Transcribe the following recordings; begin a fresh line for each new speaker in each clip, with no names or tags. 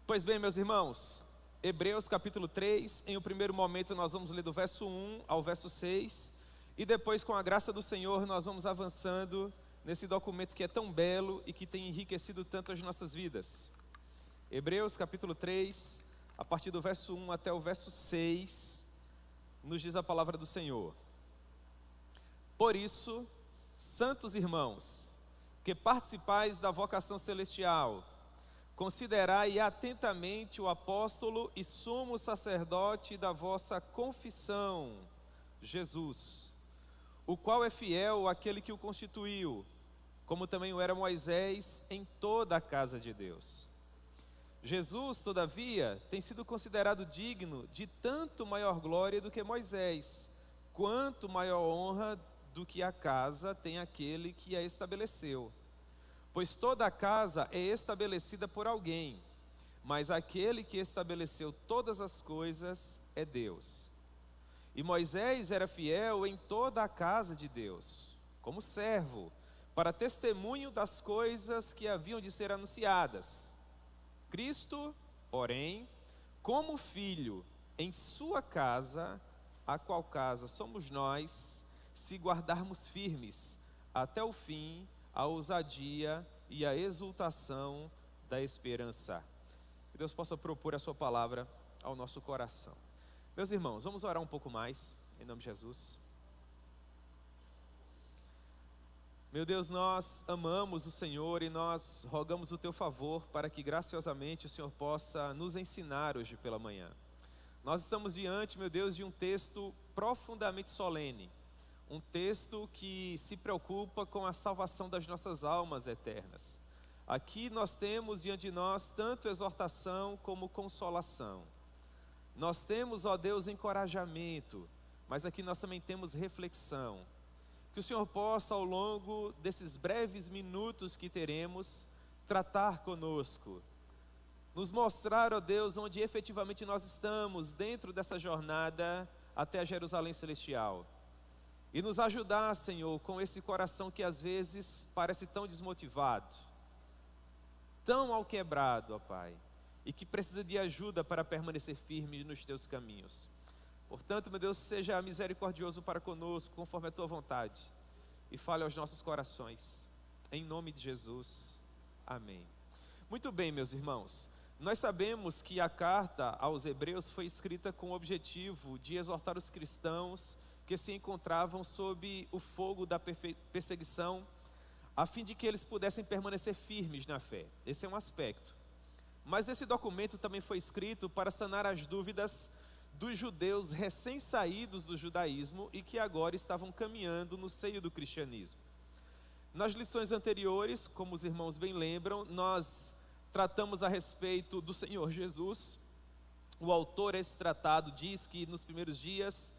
Pois bem, meus irmãos, Hebreus capítulo 3, em um primeiro momento nós vamos ler do verso 1 ao verso 6, e depois, com a graça do Senhor, nós vamos avançando nesse documento que é tão belo e que tem enriquecido tanto as nossas vidas. Hebreus capítulo 3, a partir do verso 1 até o verso 6, nos diz a palavra do Senhor. Por isso, santos irmãos, que participais da vocação celestial, considerai atentamente o apóstolo e sumo sacerdote da vossa confissão, Jesus, o qual é fiel àquele que o constituiu, como também o era Moisés em toda a casa de Deus. Jesus, todavia, tem sido considerado digno de tanto maior glória do que Moisés, quanto maior honra do que a casa tem aquele que a estabeleceu. Pois toda a casa é estabelecida por alguém, mas aquele que estabeleceu todas as coisas é Deus. E Moisés era fiel em toda a casa de Deus, como servo, para testemunho das coisas que haviam de ser anunciadas. Cristo, porém, como filho em sua casa, a qual casa somos nós, se guardarmos firmes até o fim a ousadia e a exultação da esperança. Que Deus possa propor a sua palavra ao nosso coração. Meus irmãos, vamos orar um pouco mais, em nome de Jesus. Meu Deus, nós amamos o Senhor e nós rogamos o teu favor para que graciosamente o Senhor possa nos ensinar hoje pela manhã. Nós estamos diante, meu Deus, de um texto profundamente solene, um texto que se preocupa com a salvação das nossas almas eternas. Aqui nós temos diante de nós tanto exortação como consolação. Nós temos, ó Deus, encorajamento, mas aqui nós também temos reflexão. Que o Senhor possa, ao longo desses breves minutos que teremos, tratar conosco, nos mostrar, ó Deus, onde efetivamente nós estamos dentro dessa jornada até a Jerusalém Celestial. E nos ajudar, Senhor, com esse coração que às vezes parece tão desmotivado, tão alquebrado, ó Pai, e que precisa de ajuda para permanecer firme nos teus caminhos. Portanto, meu Deus, seja misericordioso para conosco, conforme a tua vontade, e fale aos nossos corações, em nome de Jesus, amém. Muito bem, meus irmãos, nós sabemos que a carta aos Hebreus foi escrita com o objetivo de exortar os cristãos que se encontravam sob o fogo da perseguição, a fim de que eles pudessem permanecer firmes na fé. Esse é um aspecto. Mas esse documento também foi escrito para sanar as dúvidas dos judeus recém-saídos do judaísmo e que agora estavam caminhando no seio do cristianismo. Nas lições anteriores, como os irmãos bem lembram, nós tratamos a respeito do Senhor Jesus. O autor desse tratado diz que nos primeiros dias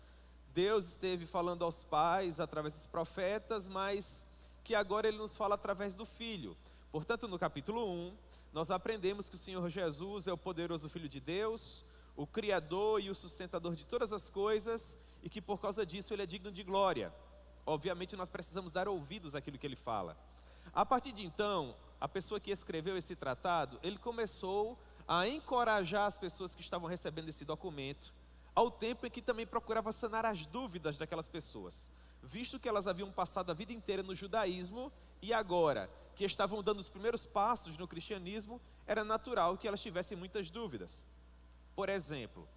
Deus esteve falando aos pais através dos profetas, mas que agora Ele nos fala através do Filho. Portanto, no capítulo 1, nós aprendemos que o Senhor Jesus é o poderoso Filho de Deus, o Criador e o sustentador de todas as coisas, e que por causa disso Ele é digno de glória. Obviamente nós precisamos dar ouvidos àquilo que Ele fala. A partir de então, a pessoa que escreveu esse tratado, ele começou a encorajar as pessoas que estavam recebendo esse documento, ao tempo em que também procurava sanar as dúvidas daquelas pessoas, visto que elas haviam passado a vida inteira no judaísmo e agora que estavam dando os primeiros passos no cristianismo, era natural que elas tivessem muitas dúvidas. Por exemplo,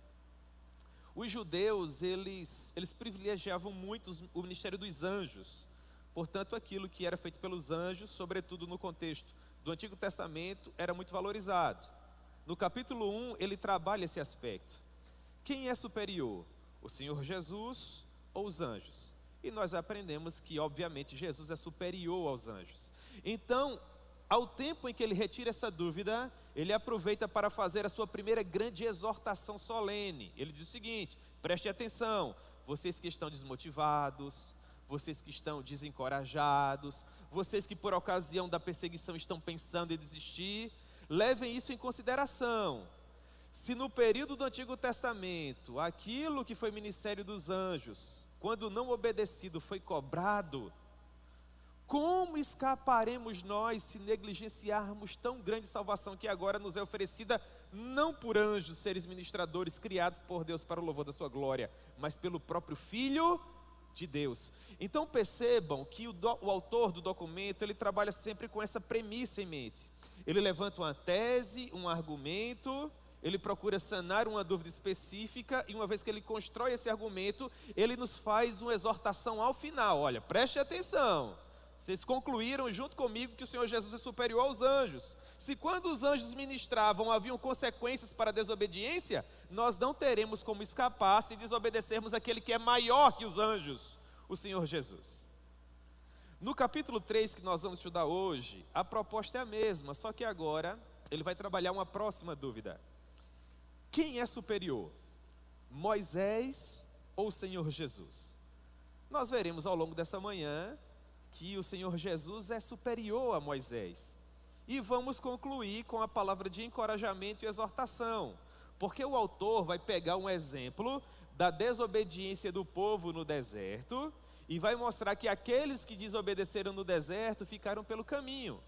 os judeus, eles privilegiavam muito o ministério dos anjos. Portanto, aquilo que era feito pelos anjos, sobretudo no contexto do Antigo Testamento, era muito valorizado. No capítulo 1, ele trabalha esse aspecto. Quem é superior? O Senhor Jesus ou os anjos? E nós aprendemos que, obviamente, Jesus é superior aos anjos. Então, ao tempo em que ele retira essa dúvida, ele aproveita para fazer a sua primeira grande exortação solene. Ele diz o seguinte: preste atenção, vocês que estão desmotivados, vocês que estão desencorajados, vocês que por ocasião da perseguição estão pensando em desistir, levem isso em consideração. Se no período do Antigo Testamento, aquilo que foi ministério dos anjos, quando não obedecido, foi cobrado, como escaparemos nós se negligenciarmos tão grande salvação que agora nos é oferecida não por anjos, seres ministradores criados por Deus para o louvor da sua glória, mas pelo próprio Filho de Deus. Então percebam que o autor do documento, ele trabalha sempre com essa premissa em mente. Ele levanta uma tese, um argumento, ele procura sanar uma dúvida específica, e uma vez que ele constrói esse argumento, ele nos faz uma exortação ao final. Olha, preste atenção, vocês concluíram junto comigo que o Senhor Jesus é superior aos anjos. Se quando os anjos ministravam haviam consequências para a desobediência, nós não teremos como escapar se desobedecermos aquele que é maior que os anjos, o Senhor Jesus. No capítulo 3 que nós vamos estudar hoje, a proposta é a mesma, só que agora ele vai trabalhar uma próxima dúvida. Quem é superior? Moisés ou o Senhor Jesus? Nós veremos ao longo dessa manhã que o Senhor Jesus é superior a Moisés. E vamos concluir com a palavra de encorajamento e exortação, porque o autor vai pegar um exemplo da desobediência do povo no deserto e vai mostrar que aqueles que desobedeceram no deserto ficaram pelo caminho.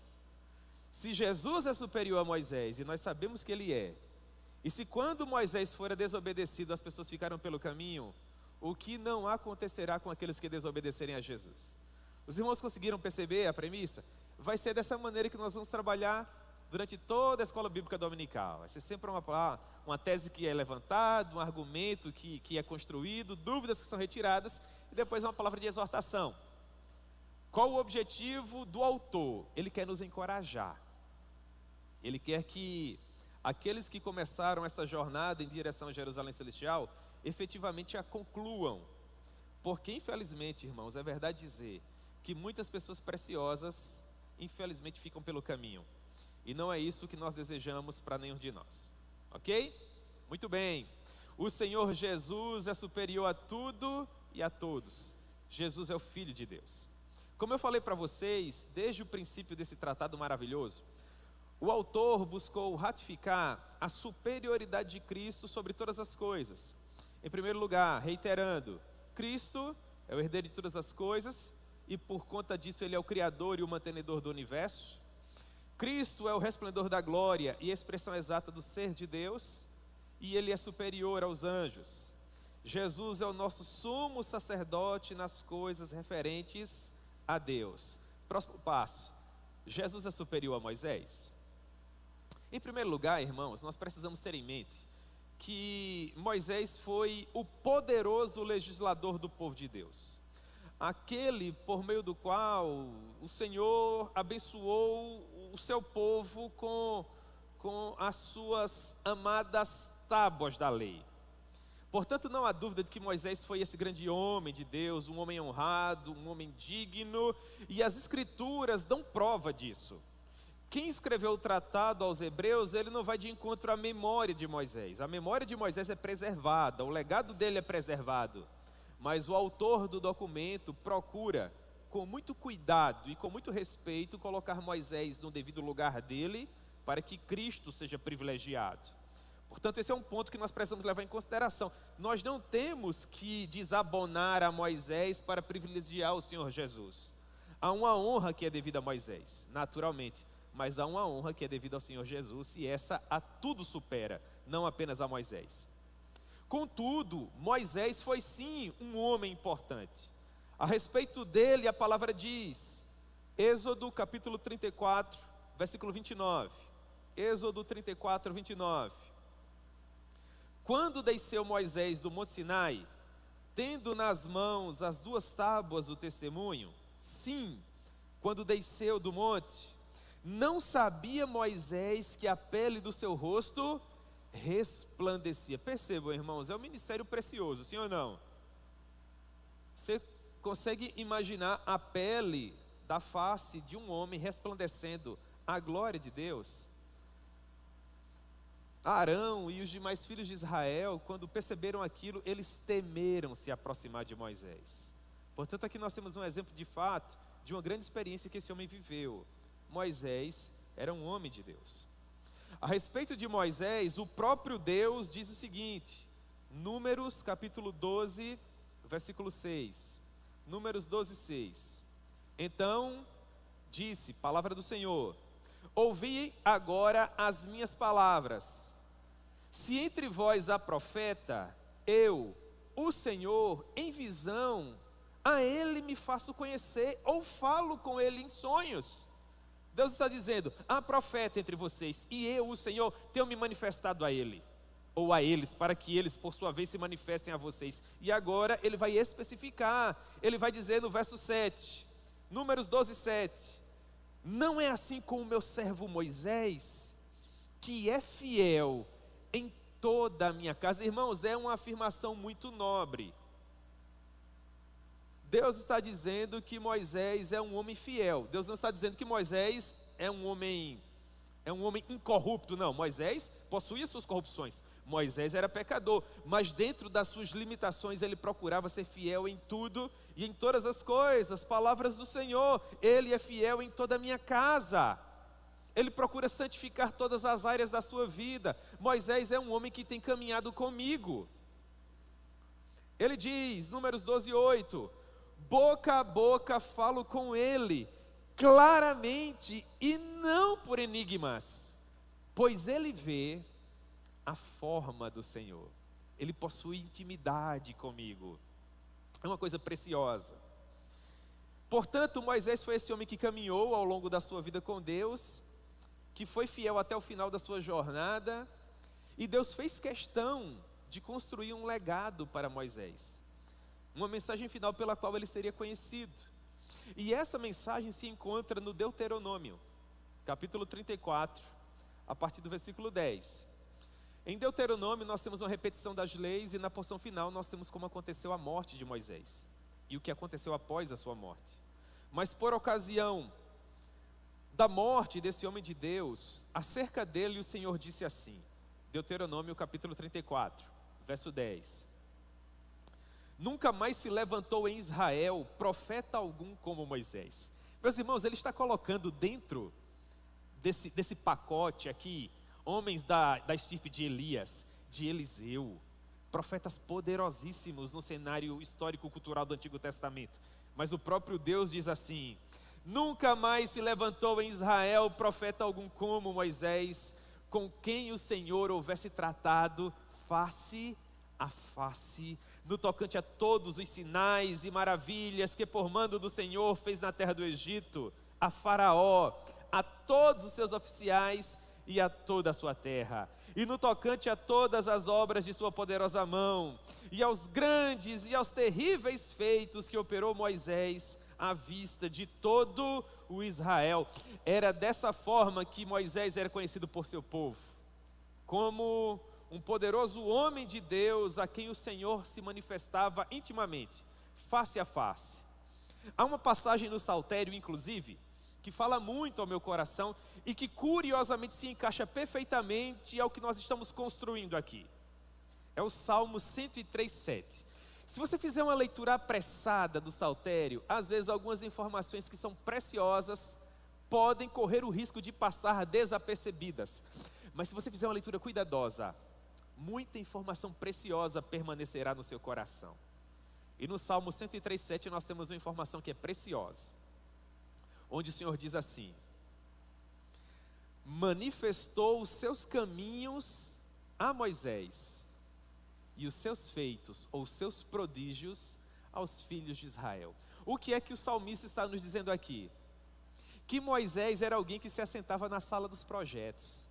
Se Jesus é superior a Moisés, e nós sabemos que ele é, e se quando Moisés fora desobedecido as pessoas ficaram pelo caminho, o que não acontecerá com aqueles que desobedecerem a Jesus? Os irmãos conseguiram perceber a premissa? Vai ser dessa maneira que nós vamos trabalhar durante toda a escola bíblica dominical. Vai ser sempre uma tese que é levantada, um argumento que é construído, dúvidas que são retiradas, e depois uma palavra de exortação. Qual o objetivo do autor? Ele quer nos encorajar. Ele quer que aqueles que começaram essa jornada em direção a Jerusalém Celestial, efetivamente a concluam. Porque infelizmente, irmãos, é verdade dizer que muitas pessoas preciosas infelizmente ficam pelo caminho, e não é isso que nós desejamos para nenhum de nós, ok? Muito bem, o Senhor Jesus é superior a tudo e a todos. Jesus é o Filho de Deus. Como eu falei para vocês, desde o princípio desse tratado maravilhoso, o autor buscou ratificar a superioridade de Cristo sobre todas as coisas. Em primeiro lugar, reiterando, Cristo é o herdeiro de todas as coisas, e por conta disso ele é o Criador e o mantenedor do universo. Cristo é o resplendor da glória e a expressão exata do ser de Deus, e ele é superior aos anjos. Jesus é o nosso sumo sacerdote nas coisas referentes a Deus. Próximo passo, Jesus é superior a Moisés? Em primeiro lugar, irmãos, nós precisamos ter em mente que Moisés foi o poderoso legislador do povo de Deus. Aquele por meio do qual o Senhor abençoou o seu povo com as suas amadas tábuas da lei. Portanto, não há dúvida de que Moisés foi esse grande homem de Deus, um homem honrado, um homem digno, e as Escrituras dão prova disso. Quem escreveu o tratado aos Hebreus, ele não vai de encontro à memória de Moisés. A memória de Moisés é preservada, o legado dele é preservado. Mas o autor do documento procura, com muito cuidado e com muito respeito, colocar Moisés no devido lugar dele, para que Cristo seja privilegiado. Portanto, esse é um ponto que nós precisamos levar em consideração. Nós não temos que desabonar a Moisés para privilegiar o Senhor Jesus. Há uma honra que é devida a Moisés, naturalmente, mas há uma honra que é devida ao Senhor Jesus, e essa a tudo supera, não apenas a Moisés. Contudo, Moisés foi sim um homem importante. A respeito dele, a palavra diz, Êxodo capítulo 34, versículo 29. Êxodo 34, 29. Quando desceu Moisés do Monte Sinai, tendo nas mãos as duas tábuas do testemunho, sim, quando desceu do monte, não sabia Moisés que a pele do seu rosto resplandecia. Percebam, irmãos, é um ministério precioso, sim ou não? Você consegue imaginar a pele da face de um homem resplandecendo a glória de Deus? Arão e os demais filhos de Israel, quando perceberam aquilo, eles temeram se aproximar de Moisés. Portanto, aqui nós temos um exemplo de fato de uma grande experiência que esse homem viveu. Moisés era um homem de Deus. A respeito de Moisés, o próprio Deus diz o seguinte, Números capítulo 12, versículo 6. Números 12, 6. Então disse, palavra do Senhor, ouvi agora as minhas palavras, Se entre vós há profeta, eu, o Senhor, em visão, a ele me faço conhecer, ou falo com ele em sonhos. Deus está dizendo, há profeta entre vocês, e eu, o Senhor, tenho me manifestado a ele, ou a eles, para que eles, por sua vez, se manifestem a vocês. E agora ele vai especificar, ele vai dizer no verso 7, Números 12, 7, não é assim com o meu servo Moisés, que é fiel em toda a minha casa. Irmãos, é uma afirmação muito nobre. Deus está dizendo que Moisés é um homem fiel. Deus não está dizendo que Moisés é um homem incorrupto, não. Moisés possuía suas corrupções. Moisés era pecador, mas dentro das suas limitações ele procurava ser fiel em tudo e em todas as coisas. Palavras do Senhor, ele é fiel em toda a minha casa. Ele procura santificar todas as áreas da sua vida. Moisés é um homem que tem caminhado comigo. Ele diz, Números 12, 8, boca a boca falo com ele, claramente e não por enigmas, pois ele vê a forma do Senhor. Ele possui intimidade comigo. É uma coisa preciosa. Portanto, Moisés foi esse homem que caminhou ao longo da sua vida com Deus, que foi fiel até o final da sua jornada, e Deus fez questão de construir um legado para Moisés, uma mensagem final pela qual ele seria conhecido. E essa mensagem se encontra no Deuteronômio, capítulo 34, a partir do versículo 10. Em Deuteronômio nós temos uma repetição das leis, e na porção final nós temos como aconteceu a morte de Moisés, e o que aconteceu após a sua morte. Mas por ocasião da morte desse homem de Deus, acerca dele o Senhor disse assim, Deuteronômio capítulo 34, verso 10. Nunca mais se levantou em Israel profeta algum como Moisés. Meus irmãos, ele está colocando dentro desse pacote aqui, homens da estirpe de Elias, de Eliseu, profetas poderosíssimos no cenário histórico-cultural do Antigo Testamento. Mas o próprio Deus diz assim, nunca mais se levantou em Israel profeta algum como Moisés, com quem o Senhor houvesse tratado face a face, no tocante a todos os sinais e maravilhas que por mando do Senhor fez na terra do Egito, a Faraó, a todos os seus oficiais e a toda a sua terra, e no tocante a todas as obras de sua poderosa mão, e aos grandes e aos terríveis feitos que operou Moisés à vista de todo o Israel. Era dessa forma que Moisés era conhecido por seu povo, como um poderoso homem de Deus a quem o Senhor se manifestava intimamente, face a face. Há uma passagem no Saltério, inclusive, que fala muito ao meu coração e que curiosamente se encaixa perfeitamente ao que nós estamos construindo aqui. É o Salmo 103, 7. Se você fizer uma leitura apressada do Saltério, às vezes algumas informações que são preciosas podem correr o risco de passar desapercebidas. Mas se você fizer uma leitura cuidadosa, muita informação preciosa permanecerá no seu coração. E no Salmo 103, 7 nós temos uma informação que é preciosa, onde o Senhor diz assim: manifestou os seus caminhos a Moisés, e os seus feitos, ou seus prodígios, aos filhos de Israel. O que é que o salmista está nos dizendo aqui? Que Moisés era alguém que se assentava na sala dos projetos.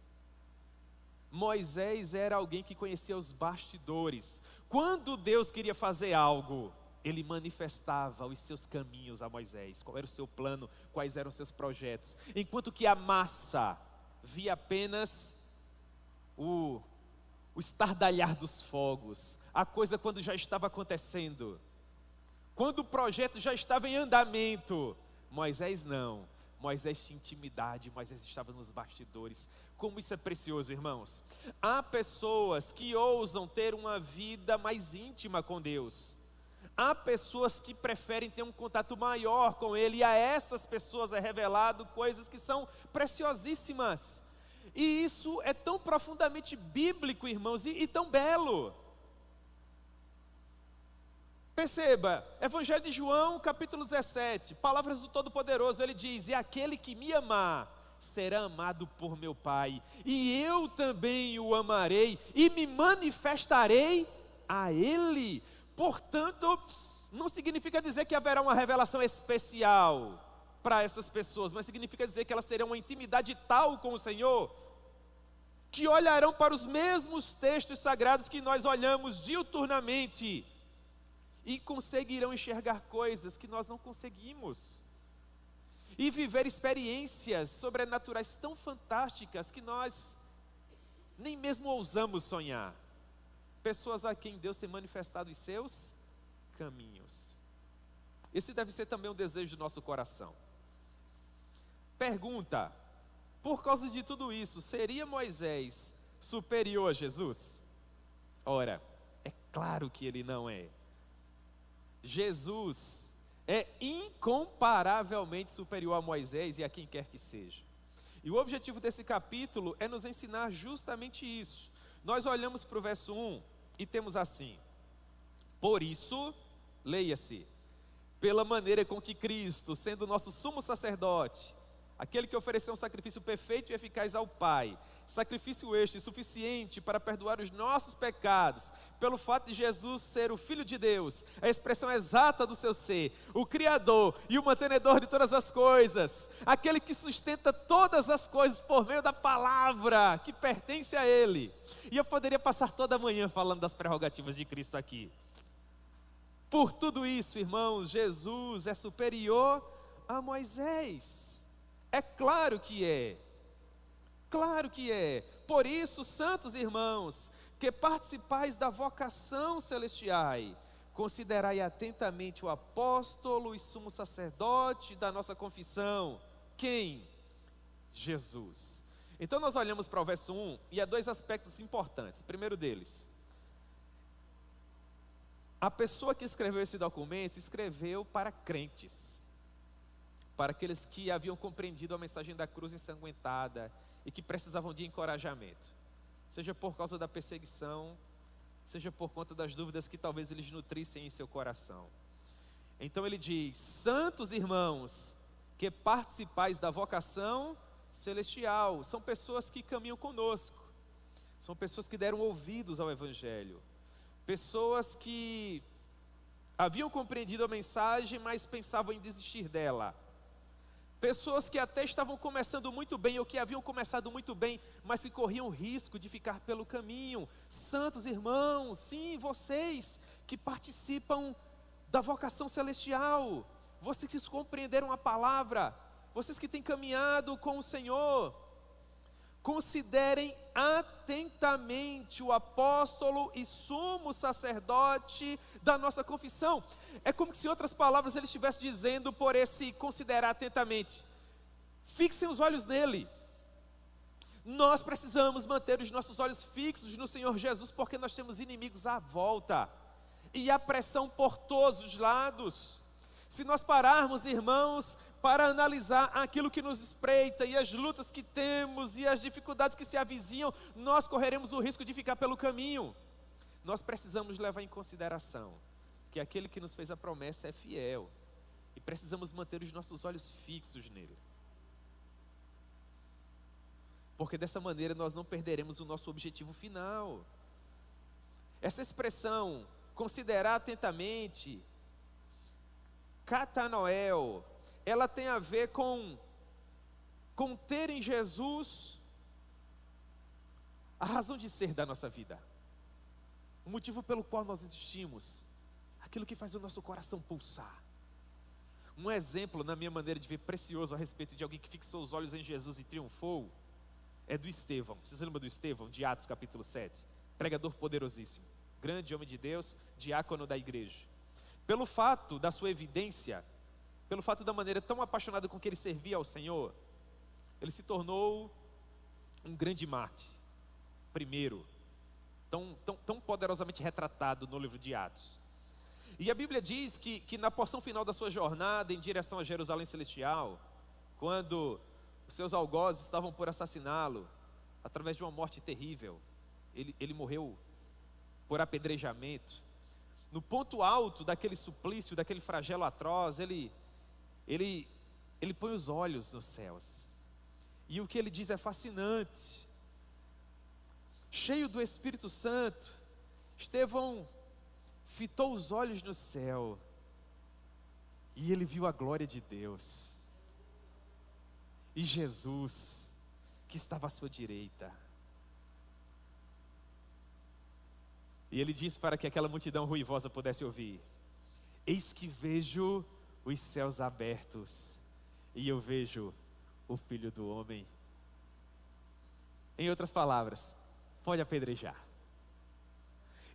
Moisés era alguém que conhecia os bastidores. Quando Deus queria fazer algo, ele manifestava os seus caminhos a Moisés. Qual era o seu plano, quais eram os seus projetos. Enquanto que a massa via apenas o estardalhar dos fogos, a coisa quando já estava acontecendo, quando o projeto já estava em andamento. Moisés não, Moisés tinha intimidade, Moisés estava nos bastidores. Como isso é precioso, irmãos. Há pessoas que ousam ter uma vida mais íntima com Deus. Há pessoas que preferem ter um contato maior com Ele, e a essas pessoas é revelado coisas que são preciosíssimas. E isso é tão profundamente bíblico, irmãos, e tão belo. Perceba, Evangelho de João, capítulo 17, palavras do Todo-Poderoso, ele diz: e aquele que me amar, será amado por meu Pai, e eu também o amarei e me manifestarei a Ele. Portanto, não significa dizer que haverá uma revelação especial para essas pessoas, mas significa dizer que elas terão uma intimidade tal com o Senhor, que olharão para os mesmos textos sagrados que nós olhamos diuturnamente, e conseguirão enxergar coisas que nós não conseguimos, e viver experiências sobrenaturais tão fantásticas que nós nem mesmo ousamos sonhar. Pessoas a quem Deus tem manifestado os seus caminhos. Esse deve ser também um desejo do nosso coração. Pergunta: por causa de tudo isso, seria Moisés superior a Jesus? Ora, é claro que ele não é. Jesus é incomparavelmente superior a Moisés e a quem quer que seja. E o objetivo desse capítulo é nos ensinar justamente isso. Nós olhamos para o verso 1 e temos assim: por isso, leia-se, pela maneira com que Cristo, sendo nosso sumo sacerdote, aquele que ofereceu um sacrifício perfeito e eficaz ao Pai, sacrifício este suficiente para perdoar os nossos pecados, pelo fato de Jesus ser o Filho de Deus, a expressão exata do seu ser, o Criador e o mantenedor de todas as coisas, aquele que sustenta todas as coisas por meio da palavra que pertence a Ele. E eu poderia passar toda a manhã falando das prerrogativas de Cristo aqui. Por tudo isso, irmãos, Jesus é superior a Moisés. É claro que é. Claro que é. Por isso, santos irmãos, que participais da vocação celestial, considerai atentamente o apóstolo e sumo sacerdote da nossa confissão. Quem? Jesus. Então nós olhamos para o verso 1 e há dois aspectos importantes. Primeiro deles, a pessoa que escreveu esse documento escreveu para crentes, para aqueles que haviam compreendido a mensagem da cruz ensanguentada e que precisavam de encorajamento, seja por causa da perseguição, seja por conta das dúvidas que talvez eles nutrissem em seu coração. Então ele diz: santos irmãos, que participais da vocação celestial. São pessoas que caminham conosco, são pessoas que deram ouvidos ao Evangelho, pessoas que haviam compreendido a mensagem, mas pensavam em desistir dela. Pessoas que até estavam começando muito bem, ou que haviam começado muito bem, mas que corriam risco de ficar pelo caminho. Santos irmãos, sim, vocês que participam da vocação celestial, vocês que compreenderam a palavra, vocês que têm caminhado com o Senhor, considerem atentamente o apóstolo e sumo sacerdote da nossa confissão. É como se, em outras palavras, ele estivesse dizendo, por esse considerar atentamente, fixem os olhos nele. Nós precisamos manter os nossos olhos fixos no Senhor Jesus, porque nós temos inimigos à volta, e a pressão por todos os lados. Se nós pararmos, irmãos, para analisar aquilo que nos espreita, e as lutas que temos, e as dificuldades que se avizinham, nós correremos o risco de ficar pelo caminho. Nós precisamos levar em consideração que aquele que nos fez a promessa é fiel, e precisamos manter os nossos olhos fixos nele, porque dessa maneira nós não perderemos o nosso objetivo final. Essa expressão, considerar atentamente, catanoel, ela tem a ver com ter em Jesus a razão de ser da nossa vida, o motivo pelo qual nós existimos, aquilo que faz o nosso coração pulsar. Um exemplo, na minha maneira de ver, precioso a respeito de alguém que fixou os olhos em Jesus e triunfou, é do Estevão. Vocês lembram do Estevão, de Atos capítulo 7? Pregador poderosíssimo, grande homem de Deus, diácono da igreja. Pelo fato da sua evidência, pelo fato da maneira tão apaixonada com que ele servia ao Senhor, ele se tornou um grande mártir, primeiro, tão poderosamente retratado no livro de Atos. E a Bíblia diz que na porção final da sua jornada em direção a Jerusalém Celestial, quando os seus algozes estavam por assassiná-lo, através de uma morte terrível, ele morreu por apedrejamento. No ponto alto daquele suplício, daquele flagelo atroz, ele põe os olhos nos céus. E o que ele diz é fascinante. Cheio do Espírito Santo, Estevão fitou os olhos no céu e ele viu a glória de Deus e Jesus que estava à sua direita. E ele disse para que aquela multidão ruivosa pudesse ouvir: eis que vejo os céus abertos e eu vejo o Filho do Homem. Em outras palavras, pode apedrejar.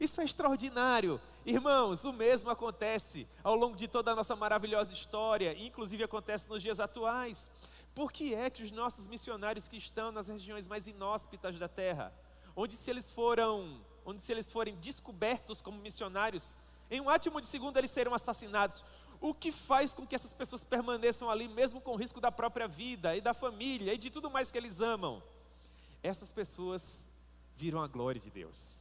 Isso é extraordinário. Irmãos, o mesmo acontece ao longo de toda a nossa maravilhosa história, inclusive acontece nos dias atuais. Por que é que os nossos missionários que estão nas regiões mais inóspitas da terra, onde se eles forem descobertos como missionários, em um átimo de segundo eles serão assassinados? O que faz com que essas pessoas permaneçam ali, mesmo com o risco da própria vida e da família e de tudo mais que eles amam? Essas pessoas viram a glória de Deus.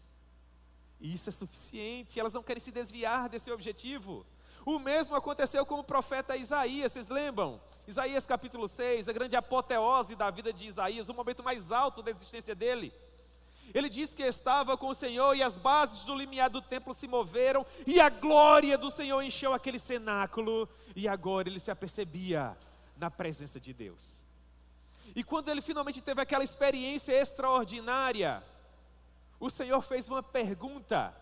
E isso é suficiente, elas não querem se desviar desse objetivo. O mesmo aconteceu com o profeta Isaías, vocês lembram? Isaías capítulo 6, a grande apoteose da vida de Isaías, o momento mais alto da existência dele. Ele diz que estava com o Senhor e as bases do limiar do templo se moveram e a glória do Senhor encheu aquele cenáculo e agora ele se apercebia na presença de Deus. E quando ele finalmente teve aquela experiência extraordinária, o Senhor fez uma pergunta,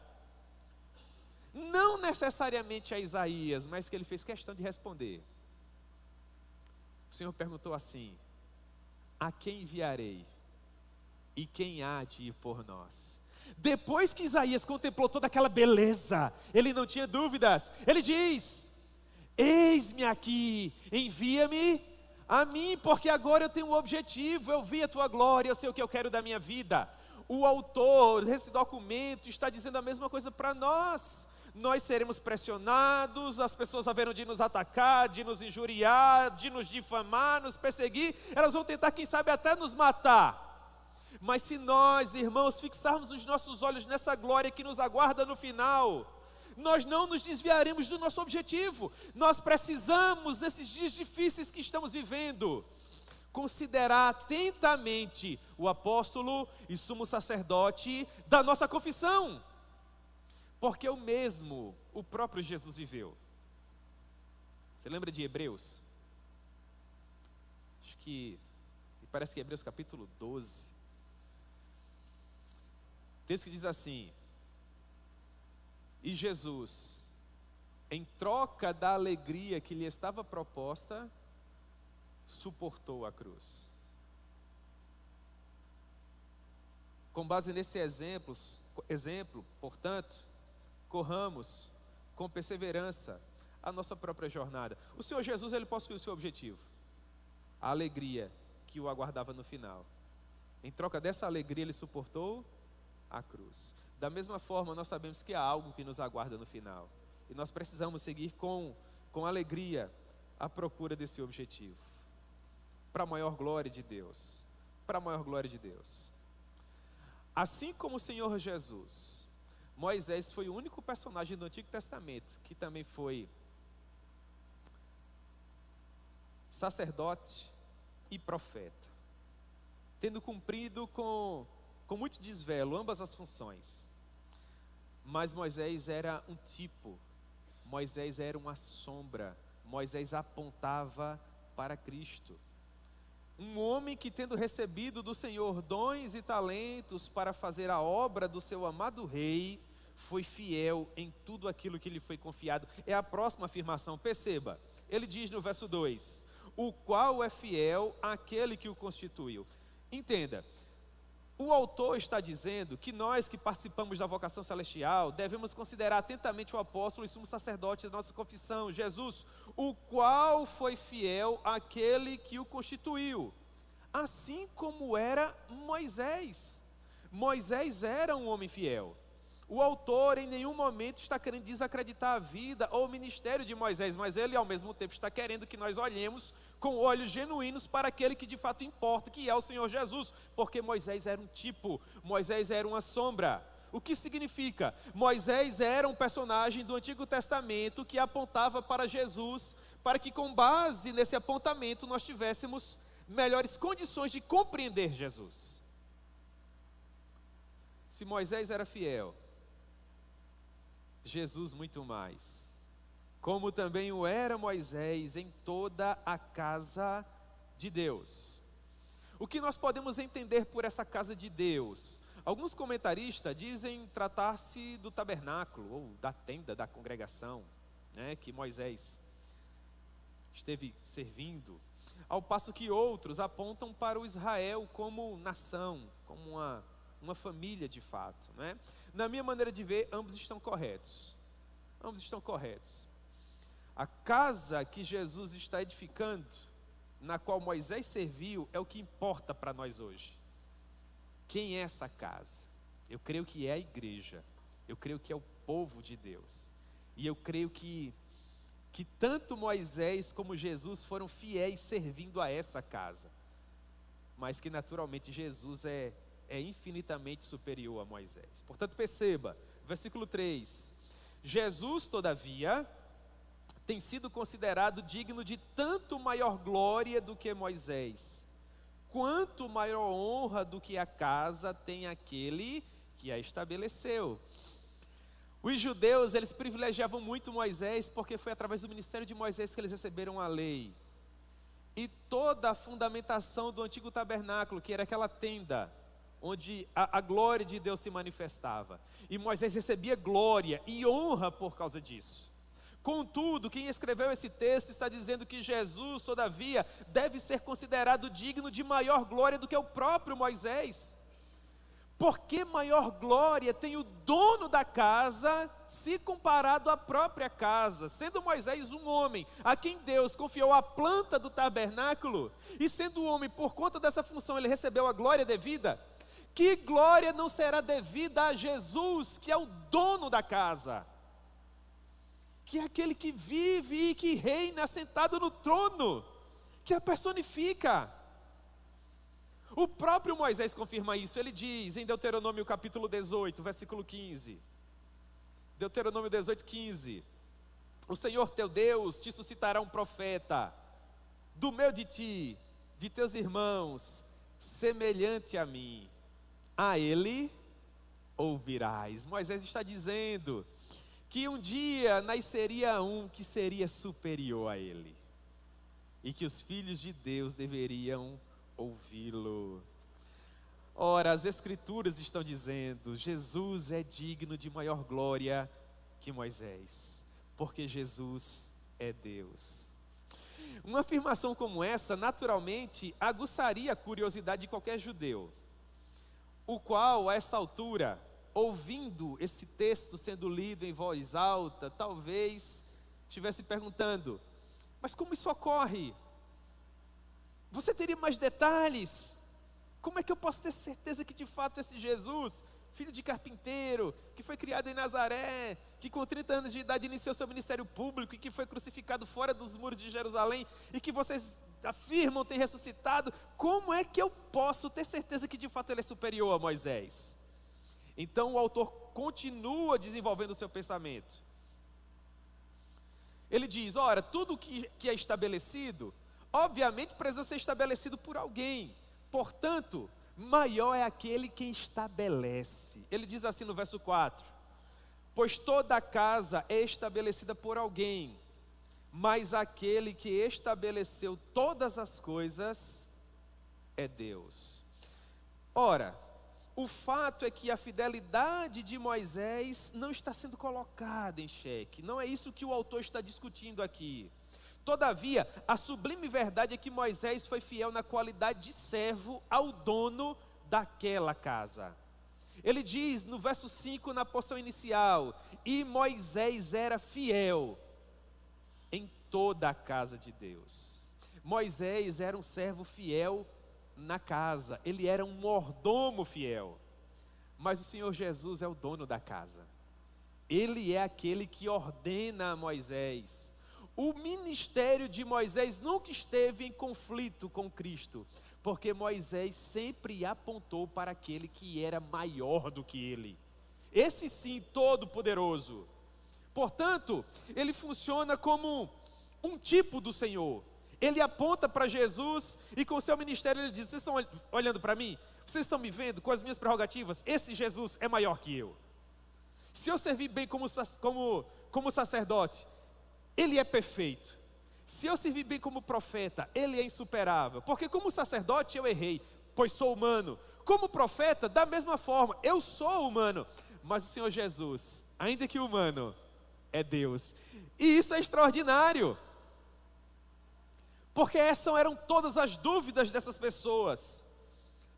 não necessariamente a Isaías, mas que ele fez questão de responder. O Senhor perguntou assim: a quem enviarei? E quem há de ir por nós? Depois que Isaías contemplou toda aquela beleza, ele não tinha dúvidas. Ele diz: eis-me aqui, envia-me a mim, porque agora eu tenho um objetivo, eu vi a tua glória, eu sei o que eu quero da minha vida. O autor desse documento está dizendo a mesma coisa para nós. Nós seremos pressionados, as pessoas haverão de nos atacar, de nos injuriar, de nos difamar, nos perseguir, elas vão tentar, quem sabe, até nos matar. Mas se nós, irmãos, fixarmos os nossos olhos nessa glória que nos aguarda no final, nós não nos desviaremos do nosso objetivo. Nós precisamos, nesses dias difíceis que estamos vivendo, considerar atentamente o apóstolo e sumo sacerdote da nossa confissão, porque o próprio Jesus viveu. Você lembra de Hebreus? Parece que Hebreus capítulo 12. O texto que diz assim: e Jesus, em troca da alegria que lhe estava proposta, suportou a cruz. Com base nesse exemplo, portanto, corramos com perseverança a nossa própria jornada. O Senhor Jesus, ele possuiu o seu objetivo, a alegria que o aguardava no final. Em troca dessa alegria, ele suportou a cruz. Da mesma forma, nós sabemos que há algo que nos aguarda no final, e nós precisamos seguir com alegria à procura desse objetivo, para a maior glória de Deus, para a maior glória de Deus. Assim como o Senhor Jesus, Moisés foi o único personagem do Antigo Testamento que também foi sacerdote e profeta, tendo cumprido com muito desvelo ambas as funções. Mas Moisés era um tipo, Moisés era uma sombra, Moisés apontava para Cristo. Um homem que, tendo recebido do Senhor dons e talentos para fazer a obra do seu amado rei, foi fiel em tudo aquilo que lhe foi confiado. É a próxima afirmação, perceba. Ele diz no verso 2: o qual é fiel àquele que o constituiu. Entenda, o autor está dizendo que nós que participamos da vocação celestial devemos considerar atentamente o apóstolo e sumo sacerdote da nossa confissão, Jesus, o qual foi fiel àquele que o constituiu, assim como era Moisés. Moisés era um homem fiel. O autor em nenhum momento está querendo desacreditar a vida ou o ministério de Moisés, mas ele ao mesmo tempo está querendo que nós olhemos com olhos genuínos para aquele que de fato importa, que é o Senhor Jesus, porque Moisés era um tipo, Moisés era uma sombra. O que significa? Moisés era um personagem do Antigo Testamento que apontava para Jesus, para que com base nesse apontamento nós tivéssemos melhores condições de compreender Jesus. Se Moisés era fiel, Jesus muito mais, como também o era Moisés em toda a casa de Deus. O que nós podemos entender por essa casa de Deus? Alguns comentaristas dizem tratar-se do tabernáculo, ou da tenda da congregação, que Moisés esteve servindo, ao passo que outros apontam para o Israel como nação, como uma família de fato. Na minha maneira de ver, ambos estão corretos. Ambos estão corretos. A casa que Jesus está edificando, na qual Moisés serviu, é o que importa para nós hoje. Quem é essa casa? Eu creio que é a igreja. Eu creio que é o povo de Deus. E eu creio que tanto Moisés como Jesus foram fiéis servindo a essa casa. Mas que naturalmente Jesus é infinitamente superior a Moisés. Portanto, perceba, versículo 3. Jesus, todavia, tem sido considerado digno de tanto maior glória do que Moisés, quanto maior honra do que a casa tem aquele que a estabeleceu. Os judeus, eles privilegiavam muito Moisés, porque foi através do ministério de Moisés que eles receberam a lei. E toda a fundamentação do antigo tabernáculo, que era aquela tenda, onde a glória de Deus se manifestava. E Moisés recebia glória e honra por causa disso. Contudo, quem escreveu esse texto está dizendo que Jesus, todavia, deve ser considerado digno de maior glória do que o próprio Moisés. Porque maior glória tem o dono da casa, se comparado à própria casa, sendo Moisés um homem, a quem Deus confiou a planta do tabernáculo, e sendo homem, por conta dessa função, ele recebeu a glória devida. Que glória não será devida a Jesus, que é o dono da casa, que é aquele que vive e que reina sentado no trono, que a personifica. O próprio Moisés confirma isso. Ele diz em Deuteronômio capítulo 18, versículo 15. Deuteronômio 18, 15. O Senhor teu Deus te suscitará um profeta, do meio de ti, de teus irmãos, semelhante a mim. A ele ouvirás. Moisés está dizendo que um dia nasceria um que seria superior a ele, e que os filhos de Deus deveriam ouvi-lo. Ora, as escrituras estão dizendo, Jesus é digno de maior glória que Moisés, porque Jesus é Deus. Uma afirmação como essa, naturalmente, aguçaria a curiosidade de qualquer judeu, o qual, a essa altura, ouvindo esse texto sendo lido em voz alta, talvez estivesse perguntando, mas como isso ocorre? Você teria mais detalhes? Como é que eu posso ter certeza que de fato esse Jesus, filho de carpinteiro, que foi criado em Nazaré, que com 30 anos de idade iniciou seu ministério público e que foi crucificado fora dos muros de Jerusalém e que vocês afirmam ter ressuscitado, como é que eu posso ter certeza que de fato ele é superior a Moisés? Então o autor continua desenvolvendo o seu pensamento. Ele diz, ora, tudo que é estabelecido, obviamente precisa ser estabelecido por alguém. Portanto, maior é aquele que estabelece. Ele diz assim no verso 4, pois toda casa é estabelecida por alguém, mas aquele que estabeleceu todas as coisas é Deus. Ora, o fato é que a fidelidade de Moisés não está sendo colocada em xeque. Não é isso que o autor está discutindo aqui. Todavia, a sublime verdade é que Moisés foi fiel na qualidade de servo ao dono daquela casa. Ele diz no verso 5, na porção inicial, e Moisés era fiel em toda a casa de Deus. Moisés era um servo fiel na casa, ele era um mordomo fiel, mas o Senhor Jesus é o dono da casa, ele é aquele que ordena a Moisés. O ministério de Moisés nunca esteve em conflito com Cristo, porque Moisés sempre apontou para aquele que era maior do que ele, esse sim todo poderoso. Portanto, ele funciona como um tipo do Senhor. ele aponta para Jesus e com o seu ministério ele diz: vocês estão olhando para mim? Vocês estão me vendo com as minhas prerrogativas? Esse Jesus é maior que eu. Se eu servir bem como sacerdote, ele é perfeito. Se eu servir bem como profeta, ele é insuperável. Porque como sacerdote eu errei, pois sou humano. Como profeta, da mesma forma, eu sou humano. Mas o Senhor Jesus, ainda que humano, é Deus. E isso é extraordinário. Porque essas eram todas as dúvidas dessas pessoas.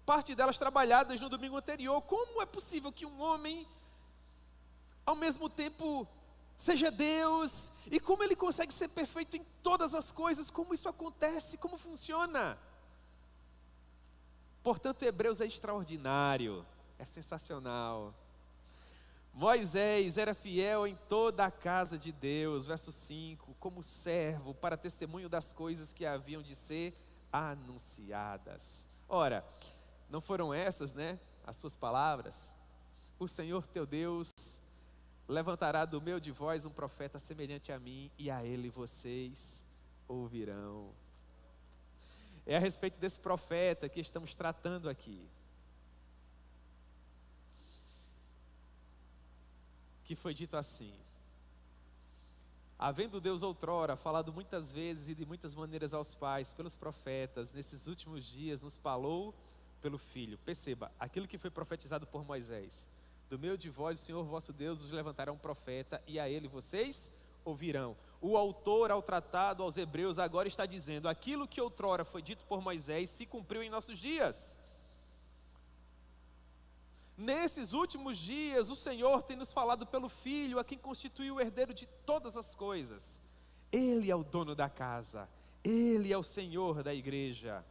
Parte delas trabalhadas no domingo anterior. Como é possível que um homem, ao mesmo tempo, seja Deus? E como ele consegue ser perfeito em todas as coisas? Como isso acontece? Como funciona? Portanto, Hebreus é extraordinário. É sensacional. Moisés era fiel em toda a casa de Deus, verso 5, como servo para testemunho das coisas que haviam de ser anunciadas. Ora, não foram essas, né, as suas palavras? O Senhor teu Deus levantará do meio de vós um profeta semelhante a mim, e a ele vocês ouvirão. É a respeito desse profeta que estamos tratando aqui. Que foi dito assim: havendo Deus outrora falado muitas vezes e de muitas maneiras aos pais pelos profetas, nesses últimos dias nos falou pelo Filho. Perceba, aquilo que foi profetizado por Moisés: do meio de vós o Senhor vosso Deus vos levantará um profeta, e a ele vocês ouvirão. O autor ao tratado aos Hebreus agora está dizendo: aquilo que outrora foi dito por Moisés se cumpriu em nossos dias. Nesses últimos dias, o Senhor tem nos falado pelo Filho, a quem constituiu o herdeiro de todas as coisas. Ele é o dono da casa, Ele é o Senhor da igreja,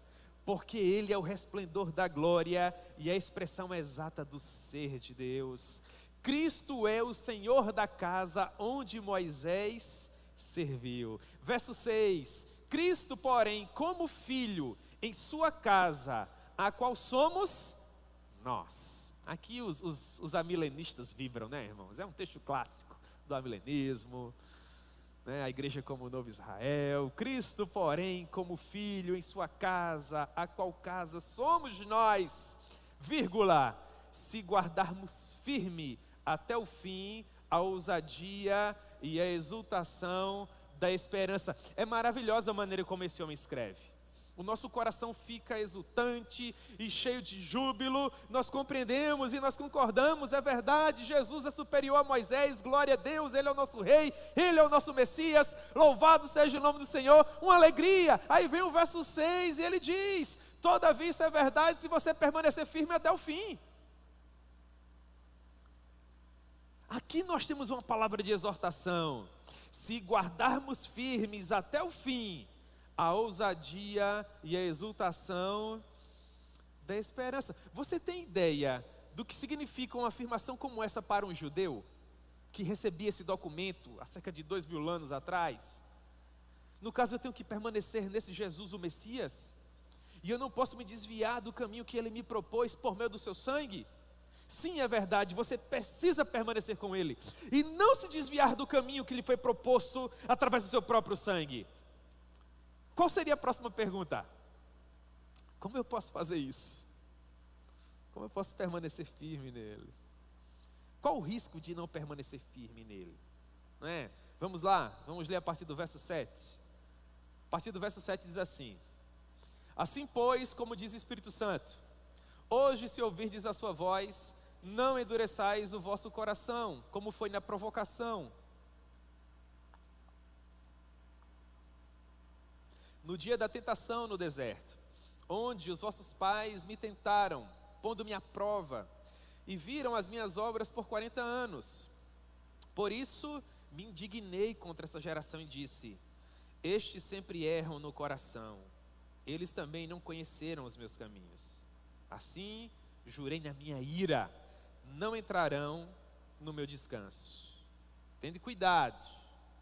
porque Ele é o resplendor da glória e a expressão exata do ser de Deus. Cristo é o Senhor da casa onde Moisés serviu. Verso 6, Cristo, porém, como Filho em sua casa, a qual somos nós. Aqui os amilenistas vibram, né, irmãos? É um texto clássico do amilenismo, né? A igreja como o novo Israel. Cristo, porém, como Filho em sua casa, a qual casa somos nós, vírgula, se guardarmos firme até o fim a ousadia e a exultação da esperança. É maravilhosa a maneira como esse homem escreve. O nosso coração fica exultante e cheio de júbilo. Nós compreendemos e nós concordamos, é verdade, Jesus é superior a Moisés, glória a Deus, Ele é o nosso Rei, Ele é o nosso Messias, louvado seja o nome do Senhor, uma alegria. Aí vem o verso 6 e ele diz: todavia isso é verdade se você permanecer firme até o fim. Aqui nós temos uma palavra de exortação: se guardarmos firmes até o fim, a ousadia e a exultação da esperança. Você tem ideia do que significa uma afirmação como essa para um judeu que recebia esse documento há cerca de 2000 anos atrás? No caso, eu tenho que permanecer nesse Jesus, o Messias, e eu não posso me desviar do caminho que Ele me propôs por meio do seu sangue. Sim, é verdade, você precisa permanecer com Ele e não se desviar do caminho que lhe foi proposto através do seu próprio sangue. Qual seria a próxima pergunta? Como eu posso fazer isso? Como eu posso permanecer firme nele? Qual o risco de não permanecer firme nele? Não é? Vamos lá, vamos ler a partir do verso 7. A partir do verso 7 diz assim: assim pois, como diz o Espírito Santo, hoje se ouvirdes a sua voz, não endureçais o vosso coração, como foi na provocação, no dia da tentação no deserto, onde os vossos pais me tentaram, pondo-me à prova, e viram as minhas obras por 40 anos. Por isso me indignei contra essa geração e disse: estes sempre erram no coração, eles também não conheceram os meus caminhos. Assim jurei na minha ira, não entrarão no meu descanso. Tende cuidado,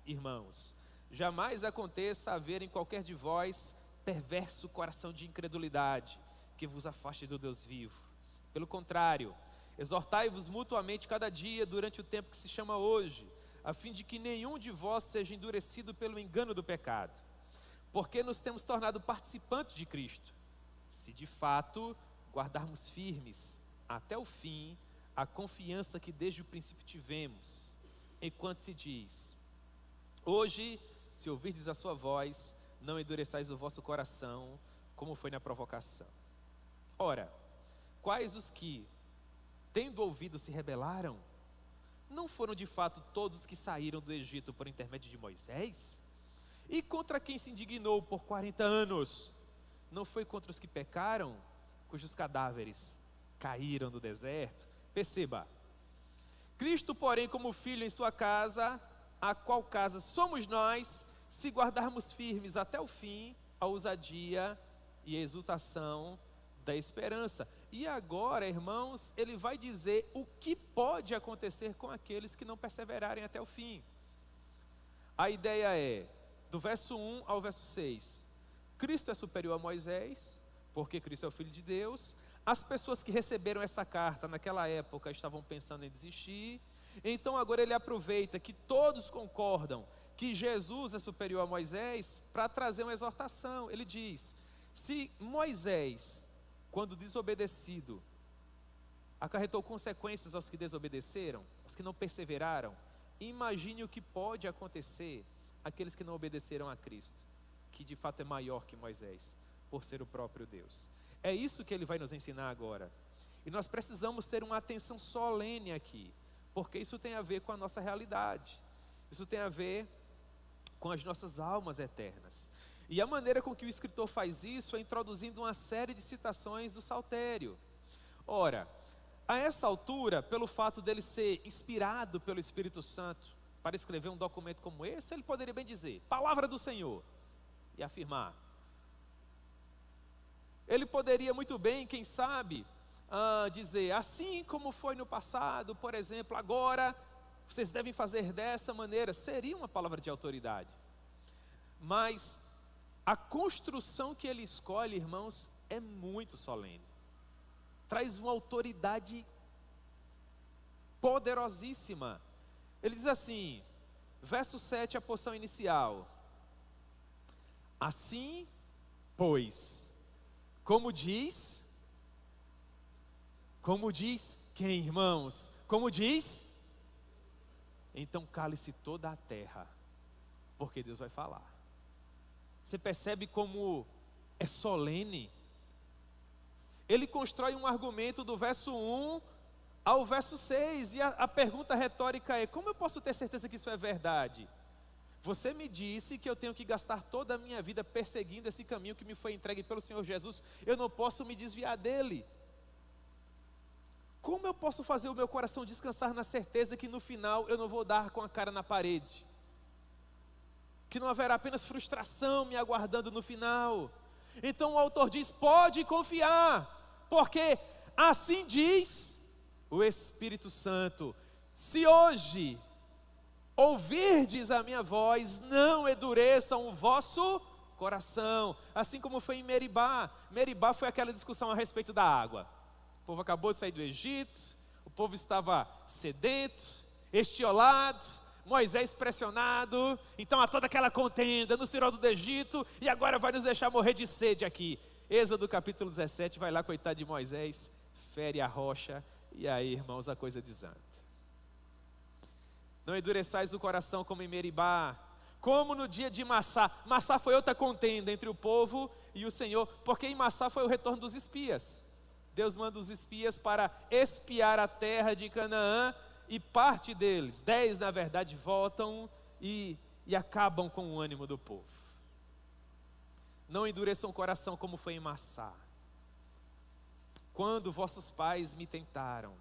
irmãos, jamais aconteça haver em qualquer de vós perverso coração de incredulidade, que vos afaste do Deus vivo. Pelo contrário, exortai-vos mutuamente cada dia durante o tempo que se chama hoje, a fim de que nenhum de vós seja endurecido pelo engano do pecado. porque nos temos tornado participantes de Cristo, se de fato guardarmos firmes até o fim a confiança que desde o princípio tivemos, enquanto se diz: hoje, se ouvirdes a sua voz, não endureçais o vosso coração, como foi na provocação. Ora, quais os que, tendo ouvido, se rebelaram? Não foram de fato todos os que saíram do Egito por intermédio de Moisés? E contra quem se indignou por 40 anos? Não foi contra os que pecaram, cujos cadáveres caíram no deserto? Perceba, Cristo, porém, como filho em sua casa, a qual casa somos nós, se guardarmos firmes até o fim a ousadia e a exultação da esperança. E agora, irmãos, ele vai dizer o que pode acontecer com aqueles que não perseverarem até o fim. A ideia é, do verso 1 ao verso 6, Cristo é superior a Moisés, porque Cristo é o Filho de Deus. As pessoas que receberam essa carta naquela época estavam pensando em desistir, então agora ele aproveita que todos concordam que Jesus é superior a Moisés para trazer uma exortação. Ele diz: se Moisés, quando desobedecido, acarretou consequências aos que desobedeceram, aos que não perseveraram, imagine o que pode acontecer àqueles que não obedeceram a Cristo, que de fato é maior que Moisés, por ser o próprio Deus. É isso que ele vai nos ensinar agora. E nós precisamos ter uma atenção solene aqui, porque isso tem a ver com a nossa realidade, isso tem a ver com as nossas almas eternas. E a maneira com que o escritor faz isso é introduzindo uma série de citações do Saltério. Ora, a essa altura, pelo fato dele ser inspirado pelo Espírito Santo para escrever um documento como esse, ele poderia bem dizer, palavra do Senhor, e afirmar. Ele poderia muito bem, quem sabe, dizer, assim como foi no passado, por exemplo, agora vocês devem fazer dessa maneira. Seria uma palavra de autoridade. Mas a construção que ele escolhe, irmãos, é muito solene. Traz uma autoridade poderosíssima. Ele diz assim, verso 7, a porção inicial: assim, pois, como diz quem, irmãos? Como diz? Então cale-se toda a terra, porque Deus vai falar. Você percebe como é solene? Ele constrói um argumento do verso 1 ao verso 6, e a pergunta retórica é: como eu posso ter certeza que isso é verdade? Você me disse que eu tenho que gastar toda a minha vida perseguindo esse caminho que me foi entregue pelo Senhor Jesus, eu não posso me desviar dele. Como eu posso fazer o meu coração descansar na certeza que no final eu não vou dar com a cara na parede? Que não haverá apenas frustração me aguardando no final. Então o autor diz, pode confiar, porque assim diz o Espírito Santo: se hoje ouvirdes a minha voz, não endureçam o vosso coração, assim como foi em Meribá. Meribá foi aquela discussão a respeito da água. O povo acabou de sair do Egito, o povo estava sedento, estiolado, Moisés pressionado, então há toda aquela contenda, nos tirou do Egito e agora vai nos deixar morrer de sede aqui. Êxodo capítulo 17, vai lá, coitado de Moisés, fere a rocha, e aí, irmãos, a coisa desanda. Não endureçais o coração como em Meribá, como no dia de Massá. Massá foi outra contenda entre o povo e o Senhor, porque em Massá foi o retorno dos espias. Deus manda os espias para espiar a terra de Canaã, e parte deles, 10 na verdade, voltam e acabam com o ânimo do povo. Não endureçam o coração como foi em Massá, quando vossos pais me tentaram,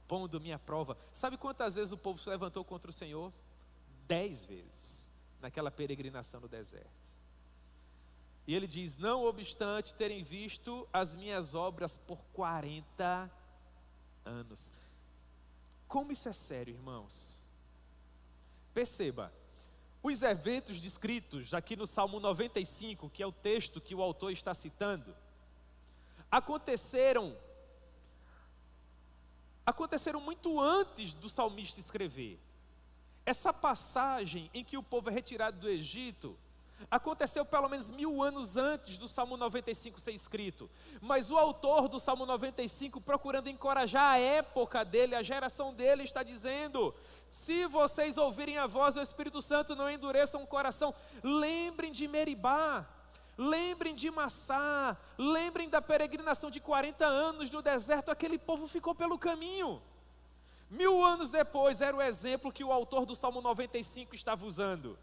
pondo-me à prova. Sabe quantas vezes o povo se levantou contra o Senhor? 10 vezes, naquela peregrinação no deserto. E ele diz, não obstante terem visto as minhas obras por 40 anos. Como isso é sério, irmãos? Perceba, os eventos descritos aqui no Salmo 95, que é o texto que o autor está citando, aconteceram muito antes do salmista escrever. Essa passagem em que o povo é retirado do Egito Aconteceu pelo menos 1000 anos antes do Salmo 95 ser escrito. Mas o autor do Salmo 95, procurando encorajar a época dele, a geração dele, está dizendo: se vocês ouvirem a voz do Espírito Santo, não endureçam o coração. Lembrem de Meribá, lembrem de Massá, lembrem da peregrinação de 40 anos no deserto. Aquele povo ficou pelo caminho. 1000 anos depois, era o exemplo que o autor do Salmo 95 estava usando.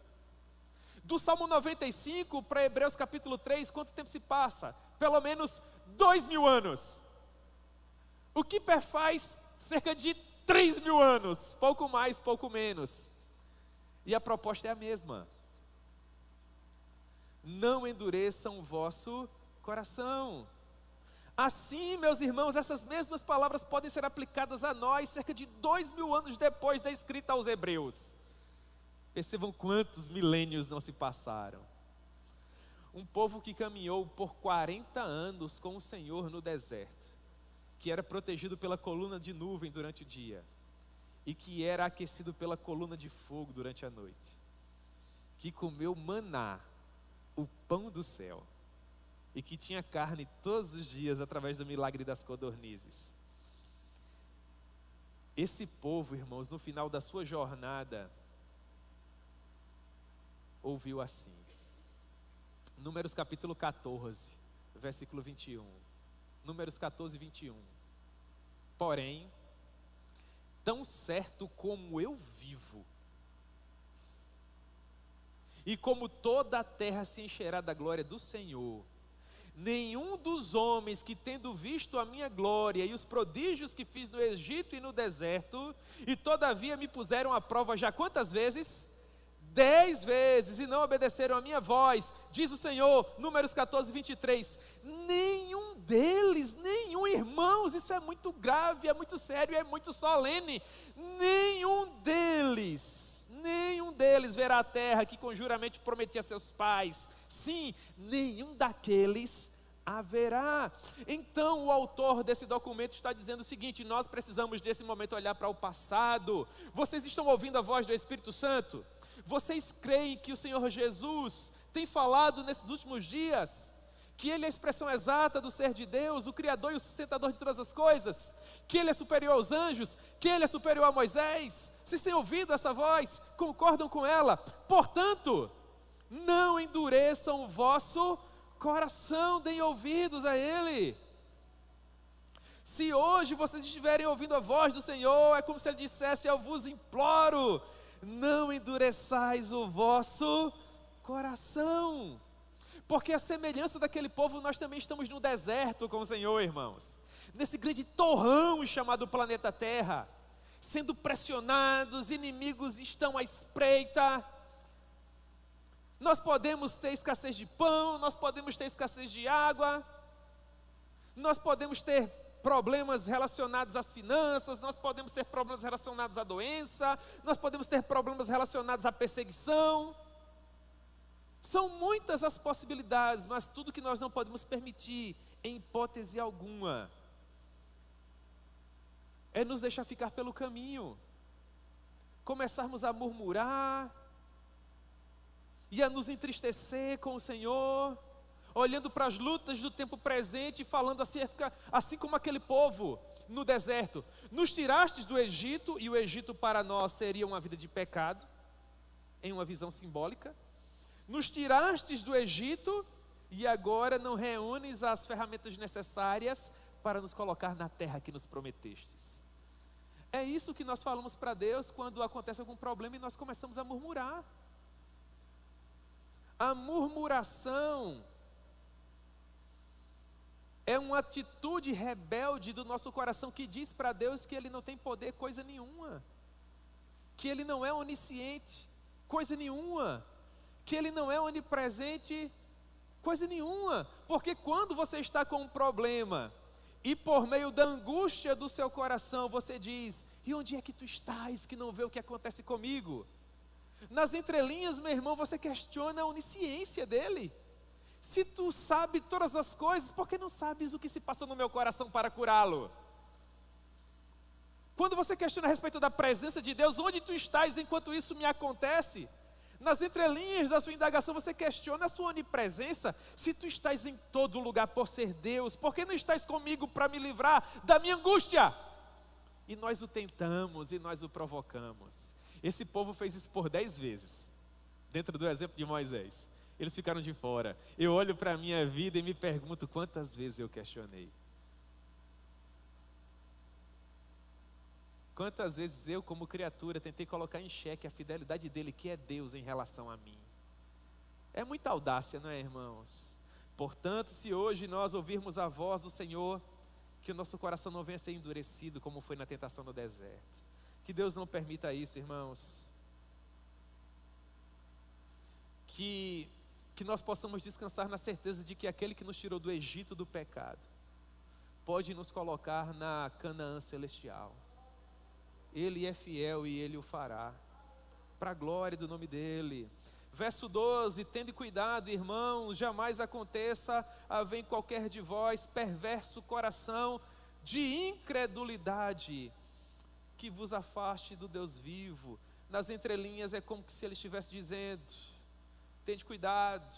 Do Salmo 95 para Hebreus capítulo 3, quanto tempo se passa? Pelo menos 2000 anos. O que perfaz cerca de 3000 anos, pouco mais, pouco menos. E a proposta é a mesma: não endureçam o vosso coração. Assim, meus irmãos, essas mesmas palavras podem ser aplicadas a nós cerca de 2000 anos depois da escrita aos Hebreus. Percebam quantos milênios não se passaram. Um povo que caminhou por 40 anos com o Senhor no deserto, que era protegido pela coluna de nuvem durante o dia, e que era aquecido pela coluna de fogo durante a noite, que comeu maná, o pão do céu, e que tinha carne todos os dias através do milagre das codornizes. Esse povo, irmãos, no final da sua jornada, ouviu assim. Números capítulo 14, versículo 21. Números 14, 21. Porém, tão certo como eu vivo, e como toda a terra se encherá da glória do Senhor, nenhum dos homens que, tendo visto a minha glória e os prodígios que fiz no Egito e no deserto, e todavia me puseram à prova já quantas vezes? 10 vezes, e não obedeceram a minha voz, diz o Senhor. Números 14, 23. Nenhum deles, irmãos, isso é muito grave, é muito sério, é muito solene. Nenhum deles verá a terra que com juramento prometi a seus pais. Sim, nenhum daqueles haverá. Então o autor desse documento está dizendo o seguinte: nós precisamos desse momento olhar para o passado. Vocês estão ouvindo a voz do Espírito Santo? Vocês creem que o Senhor Jesus tem falado nesses últimos dias, que Ele é a expressão exata do ser de Deus, o Criador e o sustentador de todas as coisas, que Ele é superior aos anjos, que Ele é superior a Moisés? Vocês têm ouvido essa voz? Concordam com ela? Portanto, não endureçam o vosso coração, deem ouvidos a Ele. Se hoje vocês estiverem ouvindo a voz do Senhor, é como se Ele dissesse: eu vos imploro, não endureçais o vosso coração. Porque a semelhança daquele povo, nós também estamos no deserto com o Senhor, irmãos, nesse grande torrão chamado planeta Terra, sendo pressionados, inimigos estão à espreita. Nós podemos ter escassez de pão, nós podemos ter escassez de água, nós podemos ter problemas relacionados às finanças, nós podemos ter problemas relacionados à doença, nós podemos ter problemas relacionados à perseguição. São muitas as possibilidades, mas tudo que nós não podemos permitir, em hipótese alguma, é nos deixar ficar pelo caminho, começarmos a murmurar e a nos entristecer com o Senhor, olhando para as lutas do tempo presente e falando acerca, assim como aquele povo no deserto: nos tirastes do Egito, e o Egito para nós seria uma vida de pecado, em uma visão simbólica. Nos tirastes do Egito, e agora não reúnes as ferramentas necessárias para nos colocar na terra que nos prometestes. É isso que nós falamos para Deus quando acontece algum problema e nós começamos a murmurar. A murmuração é uma atitude rebelde do nosso coração que diz para Deus que Ele não tem poder coisa nenhuma, que Ele não é onisciente coisa nenhuma, que Ele não é onipresente coisa nenhuma. Porque quando você está com um problema e por meio da angústia do seu coração você diz: e onde é que tu estás que não vê o que acontece comigo? Nas entrelinhas, meu irmão, você questiona a onisciência dEle. Se tu sabe todas as coisas, por que não sabes o que se passa no meu coração para curá-lo? Quando você questiona a respeito da presença de Deus: onde tu estás enquanto isso me acontece? Nas entrelinhas da sua indagação, você questiona a sua onipresença. Se tu estás em todo lugar por ser Deus, por que não estás comigo para me livrar da minha angústia? E nós o tentamos e nós o provocamos. Esse povo fez isso por 10 vezes, dentro do exemplo de Moisés. Eles ficaram de fora. Eu olho para a minha vida e me pergunto quantas vezes eu questionei. Quantas vezes eu, como criatura, tentei colocar em xeque a fidelidade dele, que é Deus, em relação a mim. É muita audácia, não é, irmãos? Portanto, se hoje nós ouvirmos a voz do Senhor, que o nosso coração não venha a ser endurecido, como foi na tentação no deserto. Que Deus não permita isso, irmãos. Que nós possamos descansar na certeza de que aquele que nos tirou do Egito do pecado, pode nos colocar na Canaã celestial. Ele é fiel e Ele o fará, para a glória do nome dEle. Verso 12, tende cuidado, irmãos, jamais aconteça haver em qualquer de vós perverso coração de incredulidade, que vos afaste do Deus vivo. Nas entrelinhas é como se Ele estivesse dizendo, tende cuidado,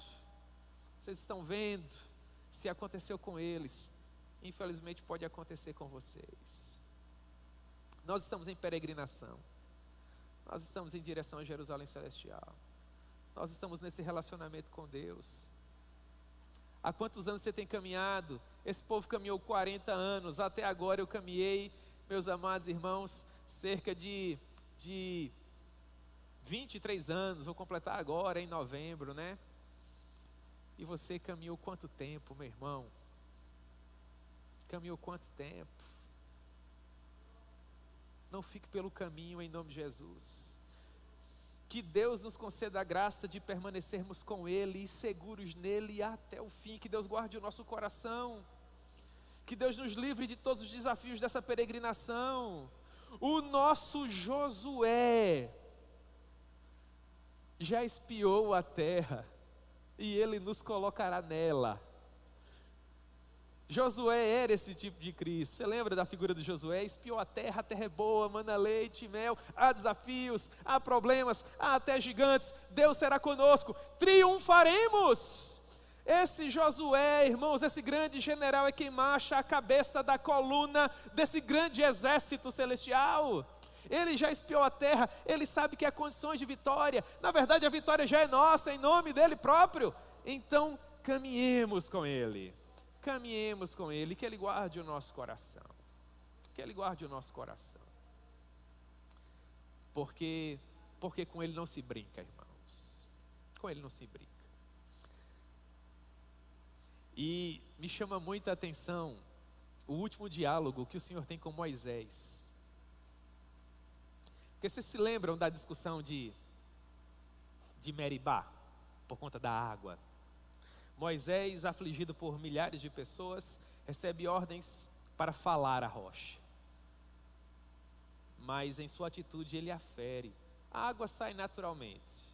vocês estão vendo, se aconteceu com eles, infelizmente pode acontecer com vocês. Nós estamos em peregrinação, nós estamos em direção a Jerusalém Celestial, nós estamos nesse relacionamento com Deus. Há quantos anos você tem caminhado? Esse povo caminhou 40 anos, até agora eu caminhei, meus amados irmãos, cerca de 23 anos, vou completar agora em novembro, né? E você caminhou quanto tempo, meu irmão? Caminhou quanto tempo? Não fique pelo caminho, em nome de Jesus. Que Deus nos conceda a graça de permanecermos com Ele e seguros nele até o fim. Que Deus guarde o nosso coração. Que Deus nos livre de todos os desafios dessa peregrinação. O nosso Josué já espiou a terra e Ele nos colocará nela. Josué era esse tipo de Cristo. Você lembra da figura de Josué? Espiou a terra é boa, mana leite e mel. Há desafios, há problemas, há até gigantes. Deus será conosco, triunfaremos. Esse Josué, irmãos, esse grande general é quem marcha a cabeça da coluna desse grande exército celestial. Ele já espiou a terra, ele sabe que há condições de vitória. Na verdade, a vitória já é nossa, em nome dele próprio. Então, caminhemos com ele. Caminhemos com Ele, que Ele guarde o nosso coração. Que Ele guarde o nosso coração. Porque com Ele não se brinca, irmãos. Com Ele não se brinca. E me chama muita atenção o último diálogo que o Senhor tem com Moisés. Porque vocês se lembram da discussão de Meribá, por conta da água. Moisés, afligido por milhares de pessoas, recebe ordens para falar à rocha. Mas em sua atitude ele afere. A água sai naturalmente.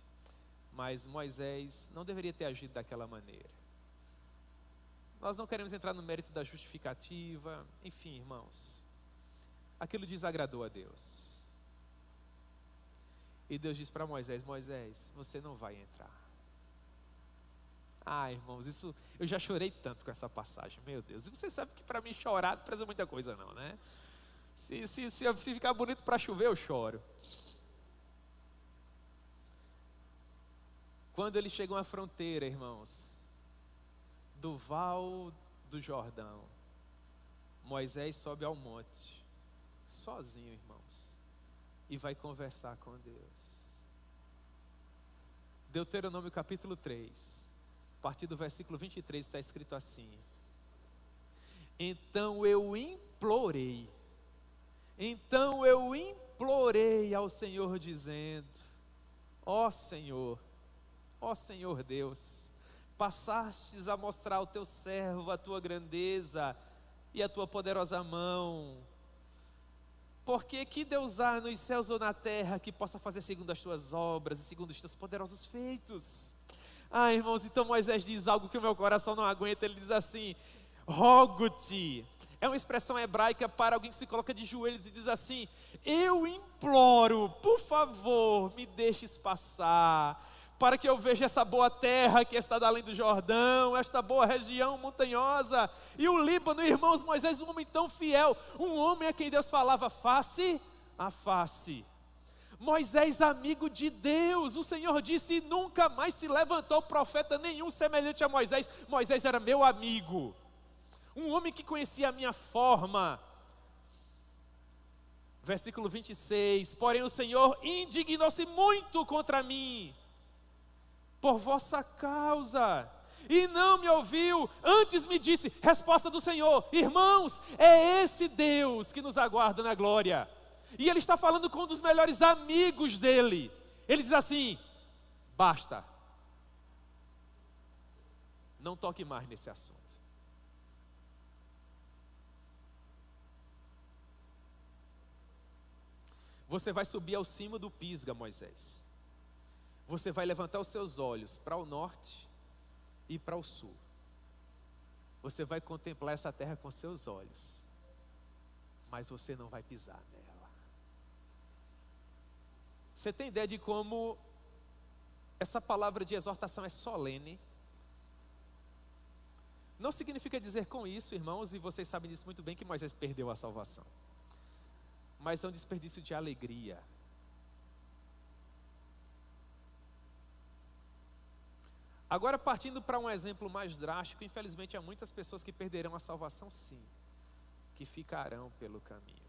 Mas Moisés não deveria ter agido daquela maneira. Nós não queremos entrar no mérito da justificativa. Enfim, irmãos, aquilo desagradou a Deus. E Deus diz para Moisés, Moisés, você não vai entrar. Ah, irmãos, isso eu já chorei tanto com essa passagem, meu Deus. E você sabe que para mim chorar não precisa muita coisa não, né? Se ficar bonito para chover, eu choro. Quando eles chegam à fronteira, irmãos, do Val do Jordão, Moisés sobe ao monte, sozinho, irmãos, e vai conversar com Deus. Deuteronômio capítulo 3. A partir do versículo 23 está escrito assim: Então eu implorei ao Senhor dizendo, ó Senhor Deus, passastes a mostrar ao teu servo a tua grandeza e a tua poderosa mão, porque que Deus há nos céus ou na terra que possa fazer segundo as tuas obras e segundo os teus poderosos feitos? Ah, irmãos, então Moisés diz algo que o meu coração não aguenta. Ele diz assim, rogo-te. É uma expressão hebraica para alguém que se coloca de joelhos e diz assim, eu imploro, por favor, me deixes passar. para que eu veja essa boa terra que está além do Jordão, esta boa região montanhosa, e o Líbano, irmãos. Moisés, um homem tão fiel, um homem a quem Deus falava face a face. Moisés, amigo de Deus, o Senhor disse, nunca mais se levantou profeta nenhum semelhante a Moisés. Moisés era meu amigo, um homem que conhecia a minha forma. Versículo 26, porém o Senhor indignou-se muito contra mim, por vossa causa, e não me ouviu, antes me disse, resposta do Senhor, irmãos, é esse Deus que nos aguarda na glória. E ele está falando com um dos melhores amigos dele. Ele diz assim, basta, não toque mais nesse assunto. Você vai subir ao cimo do Pisga, Moisés. Você vai levantar os seus olhos para o norte e para o sul. Você vai contemplar essa terra com seus olhos, mas você não vai pisar nela. Você tem ideia de como essa palavra de exortação é solene? Não significa dizer com isso, irmãos, e vocês sabem disso muito bem, que Moisés perdeu a salvação. Mas é um desperdício de alegria. Agora, partindo para um exemplo mais drástico, infelizmente há muitas pessoas que perderão a salvação, sim, que ficarão pelo caminho.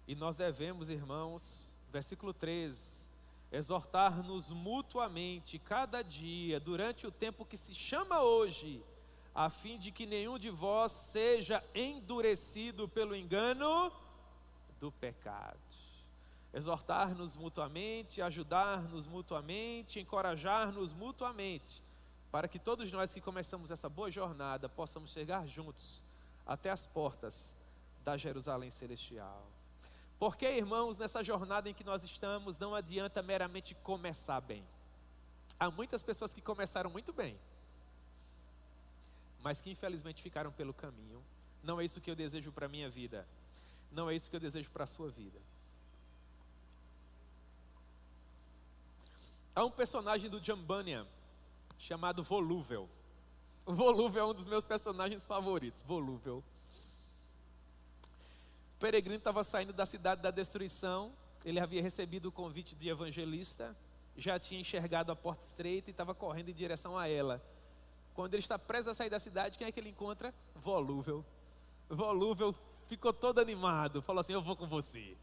E nós devemos, irmãos, versículo 13, exortar-nos mutuamente cada dia, durante o tempo que se chama hoje, a fim de que nenhum de vós seja endurecido pelo engano do pecado. Exortar-nos mutuamente, ajudar-nos mutuamente, encorajar-nos mutuamente, para que todos nós que começamos essa boa jornada, possamos chegar juntos até as portas da Jerusalém Celestial. Porque, irmãos, nessa jornada em que nós estamos, não adianta meramente começar bem. Há muitas pessoas que começaram muito bem, mas que infelizmente ficaram pelo caminho. Não é isso que eu desejo para a minha vida. Não é isso que eu desejo para a sua vida. Há um personagem do John Bunyan chamado Volúvel. O Volúvel é um dos meus personagens favoritos. Volúvel. O peregrino estava saindo da cidade da destruição. Ele havia recebido o convite de evangelista, já tinha enxergado a porta estreita e estava correndo em direção a ela. Quando ele está prestes a sair da cidade, quem é que ele encontra? Volúvel. Volúvel ficou todo animado, falou assim, eu vou com você.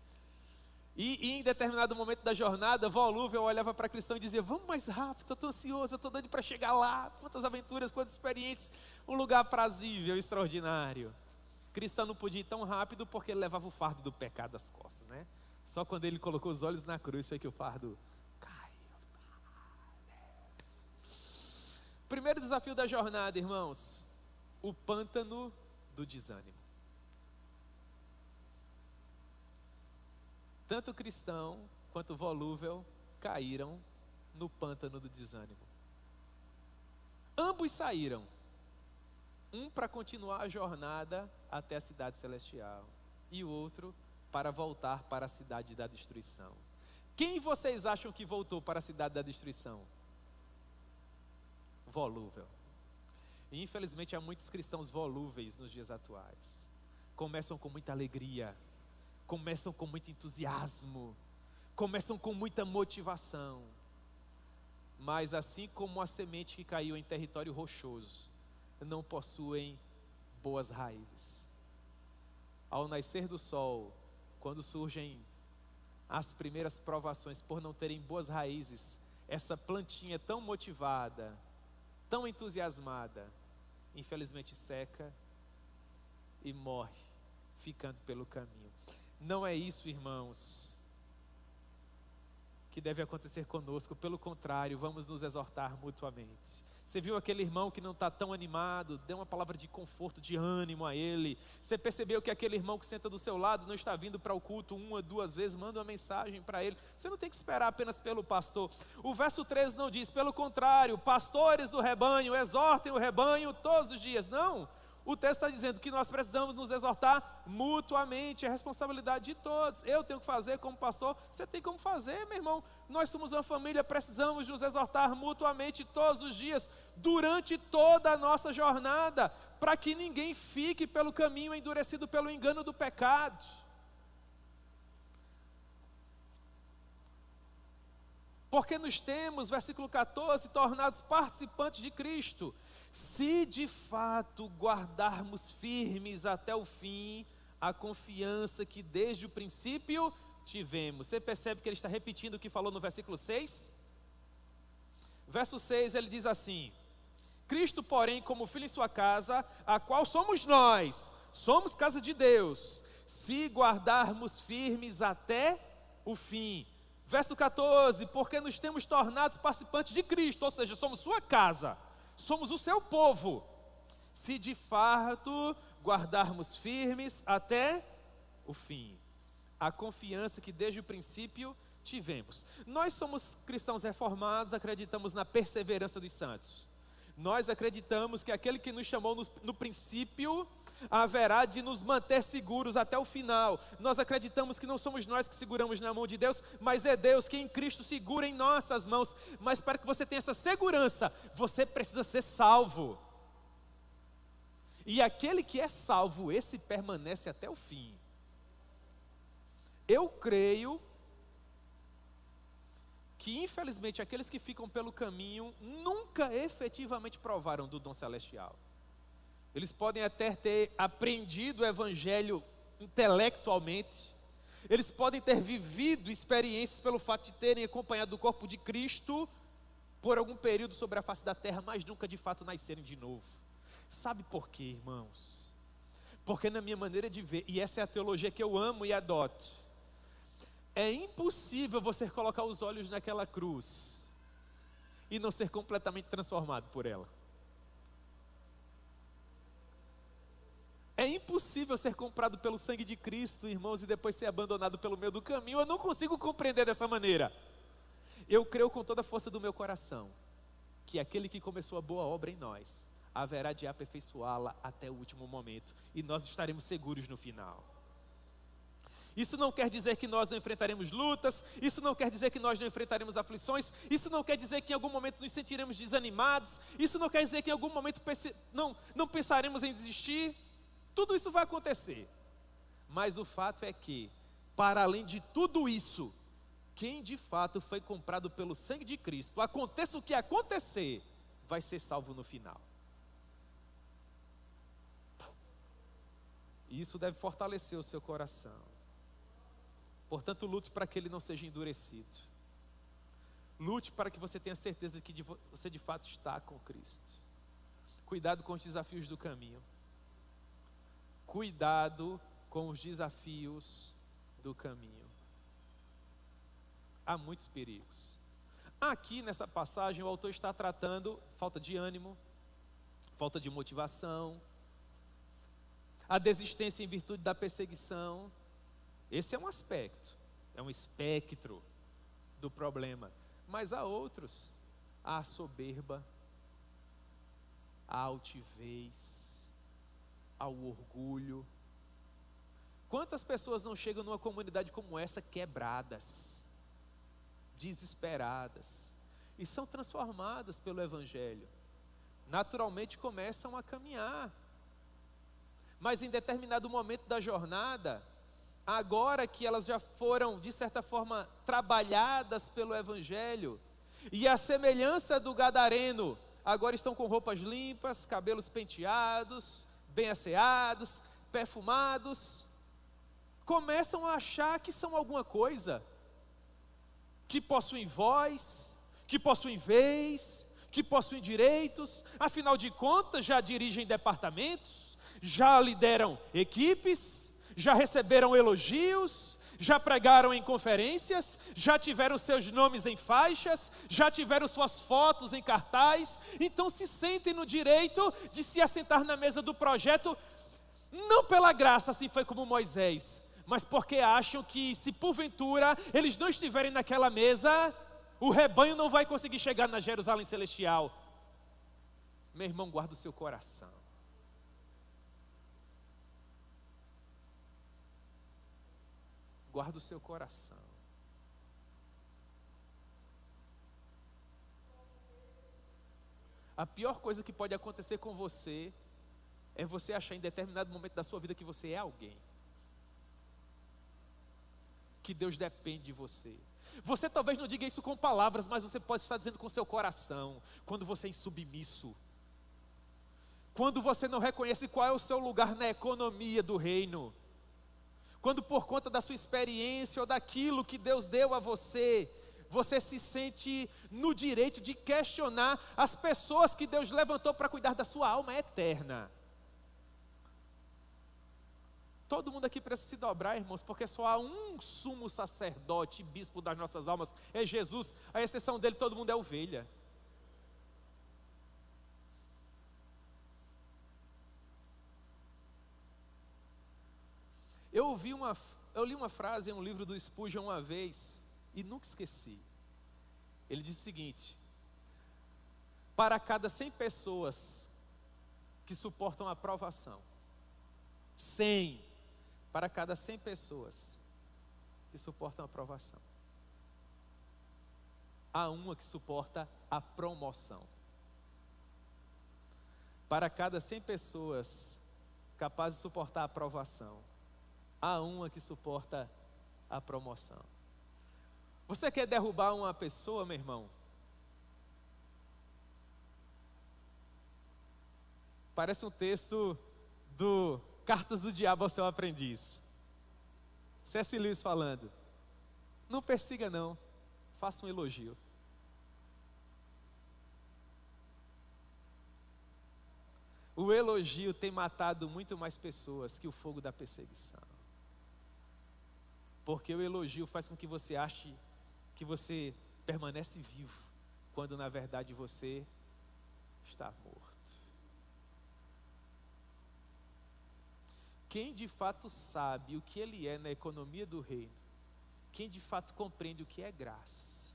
E em determinado momento da jornada, Volúvel olhava para Cristão e dizia, vamos mais rápido, eu estou ansioso, eu estou doido para chegar lá. Quantas aventuras, quantas experiências, um lugar prazível, extraordinário. Cristão não podia ir tão rápido porque ele levava o fardo do pecado às costas, né? Só quando ele colocou os olhos na cruz foi que o fardo caiu. Primeiro desafio da jornada, irmãos, o pântano do desânimo. Tanto o Cristão quanto o Volúvel caíram no pântano do desânimo. Ambos saíram. Um para continuar a jornada até a cidade celestial e o outro para voltar para a cidade da destruição. Quem vocês acham que voltou para a cidade da destruição? Volúvel. E infelizmente há muitos cristãos volúveis nos dias atuais. Começam com muita alegria, começam com muito entusiasmo, começam com muita motivação, mas assim como a semente que caiu em território rochoso, não possuem boas raízes. Ao nascer do sol, quando surgem as primeiras provações por não terem boas raízes, essa plantinha tão motivada, tão entusiasmada, infelizmente seca e morre, ficando pelo caminho. Não é isso, irmãos, que deve acontecer conosco. Pelo contrário, vamos nos exortar mutuamente. Você viu aquele irmão que não está tão animado? Dê uma palavra de conforto, de ânimo a ele. Você percebeu que aquele irmão que senta do seu lado não está vindo para o culto uma, duas vezes? Manda uma mensagem para ele. Você não tem que esperar apenas pelo pastor. O verso 13 não diz, pelo contrário, pastores do rebanho, exortem o rebanho todos os dias. Não. O texto está dizendo que nós precisamos nos exortar mutuamente, é responsabilidade de todos. Eu tenho que fazer como pastor, você tem como fazer, meu irmão. Nós somos uma família, precisamos nos exortar mutuamente todos os dias, durante toda a nossa jornada, para que ninguém fique pelo caminho endurecido pelo engano do pecado. Porque nos temos, versículo 14, tornados participantes de Cristo, se de fato guardarmos firmes até o fim a confiança que desde o princípio tivemos. Você percebe que ele está repetindo o que falou no versículo 6? Verso 6 ele diz assim: Cristo, porém, como filho em sua casa, a qual somos nós, somos casa de Deus, se guardarmos firmes até o fim. Verso 14, porque nos temos tornados participantes de Cristo, ou seja, somos sua casa, somos o seu povo, se de fato guardarmos firmes até o fim, a confiança que desde o princípio tivemos. Nós somos cristãos reformados, acreditamos na perseverança dos santos. Nós acreditamos que aquele que nos chamou no princípio haverá de nos manter seguros até o final. Nós acreditamos que não somos nós que seguramos na mão de Deus, mas é Deus que em Cristo segura em nossas mãos. Mas para que você tenha essa segurança, você precisa ser salvo. E aquele que é salvo, esse permanece até o fim. Eu creio que infelizmente aqueles que ficam pelo caminho nunca efetivamente provaram do dom celestial. Eles podem até ter aprendido o evangelho intelectualmente, eles podem ter vivido experiências pelo fato de terem acompanhado o corpo de Cristo por algum período sobre a face da terra, mas nunca de fato nascerem de novo. Sabe por quê, irmãos? Porque na minha maneira de ver, e essa é a teologia que eu amo e adoto, é impossível você colocar os olhos naquela cruz e não ser completamente transformado por ela. É impossível ser comprado pelo sangue de Cristo, irmãos, e depois ser abandonado pelo meio do caminho. Eu não consigo compreender dessa maneira. Eu creio com toda a força do meu coração que aquele que começou a boa obra em nós haverá de aperfeiçoá-la até o último momento, e nós estaremos seguros no final. Isso não quer dizer que nós não enfrentaremos lutas, isso não quer dizer que nós não enfrentaremos aflições, isso não quer dizer que em algum momento nos sentiremos desanimados, isso não quer dizer que em algum momento não pensaremos em desistir. Tudo isso vai acontecer, mas o fato é que, para além de tudo isso, quem de fato foi comprado pelo sangue de Cristo, aconteça o que acontecer, vai ser salvo no final. E isso deve fortalecer o seu coração. Portanto, lute para que ele não seja endurecido. Lute para que você tenha certeza de que você de fato está com Cristo. Cuidado com os desafios do caminho. Cuidado com os desafios do caminho. Há muitos perigos. Aqui nessa passagem o autor está tratando falta de ânimo, falta de motivação, a desistência em virtude da perseguição. Esse é um aspecto, é um espectro do problema. Mas há outros, a soberba, a altivez, ao orgulho. Quantas pessoas não chegam numa comunidade como essa quebradas, desesperadas, e são transformadas pelo Evangelho? Naturalmente começam a caminhar, mas em determinado momento da jornada, agora que elas já foram de certa forma trabalhadas pelo Evangelho, e a semelhança do gadareno, agora estão com roupas limpas, cabelos penteados, bem asseados, perfumados, começam a achar que são alguma coisa, que possuem voz, que possuem vez, que possuem direitos, afinal de contas já dirigem departamentos, já lideram equipes, já receberam elogios, já pregaram em conferências, já tiveram seus nomes em faixas, já tiveram suas fotos em cartaz, então se sentem no direito de se assentar na mesa do projeto, não pela graça, assim foi como Moisés, mas porque acham que se porventura eles não estiverem naquela mesa, o rebanho não vai conseguir chegar na Jerusalém celestial. Meu irmão, guarda o seu coração. guarda o seu coração. A pior coisa que pode acontecer com você é você achar em determinado momento da sua vida que você é alguém, que Deus depende de você. Você talvez não diga isso com palavras, mas você pode estar dizendo com seu coração, quando você é insubmisso, quando você não reconhece qual é o seu lugar na economia do reino, quando por conta da sua experiência ou daquilo que Deus deu a você, você se sente no direito de questionar as pessoas que Deus levantou para cuidar da sua alma eterna. Todo mundo aqui precisa se dobrar, irmãos, porque só há um sumo sacerdote, bispo das nossas almas, é Jesus. A exceção dele, todo mundo é ovelha. Eu li uma frase em um livro do Spurgeon uma vez, e nunca esqueci. Ele disse o seguinte: para cada 100 pessoas que suportam a provação, 100, para cada 100 pessoas que suportam a provação, há uma que suporta a promoção. Para cada 100 pessoas capazes de suportar a provação, há uma que suporta a promoção. Você quer derrubar uma pessoa, meu irmão? Parece um texto do Cartas do Diabo ao Seu Aprendiz. C.S. Lewis falando: não persiga não, faça um elogio. O elogio tem matado muito mais pessoas que o fogo da perseguição. Porque o elogio faz com que você ache que você permanece vivo, quando na verdade você está morto. Quem de fato sabe o que ele é na economia do reino, quem de fato compreende o que é graça,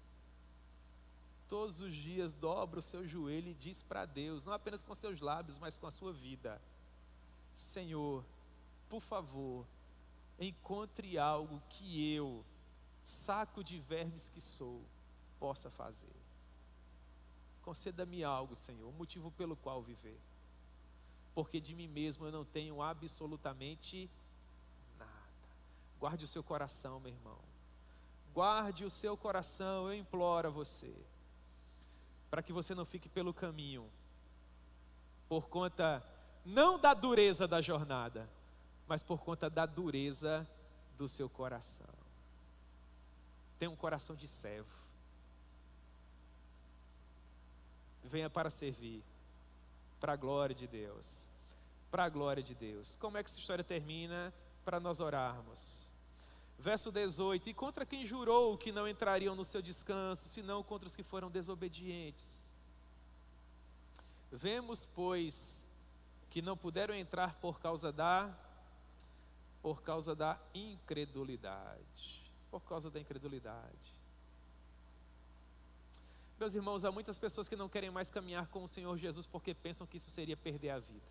todos os dias dobra o seu joelho e diz para Deus, não apenas com seus lábios, mas com a sua vida: Senhor, por favor, encontre algo que eu, saco de vermes que sou, possa fazer. Conceda-me algo, Senhor, um motivo pelo qual viver. Porque de mim mesmo eu não tenho absolutamente nada. Guarde o seu coração, meu irmão. Guarde o seu coração, eu imploro a você, para que você não fique pelo caminho, por conta não da dureza da jornada, mas por conta da dureza do seu coração. Tenha um coração de servo. Venha para servir, para a glória de Deus. Para a glória de Deus. Como é que essa história termina? Para nós orarmos. Verso 18: e contra quem jurou que não entrariam no seu descanso, senão contra os que foram desobedientes. Vemos, pois, que não puderam entrar por causa da incredulidade. Por causa da incredulidade. Meus irmãos, há muitas pessoas que não querem mais caminhar com o Senhor Jesus porque pensam que isso seria perder a vida.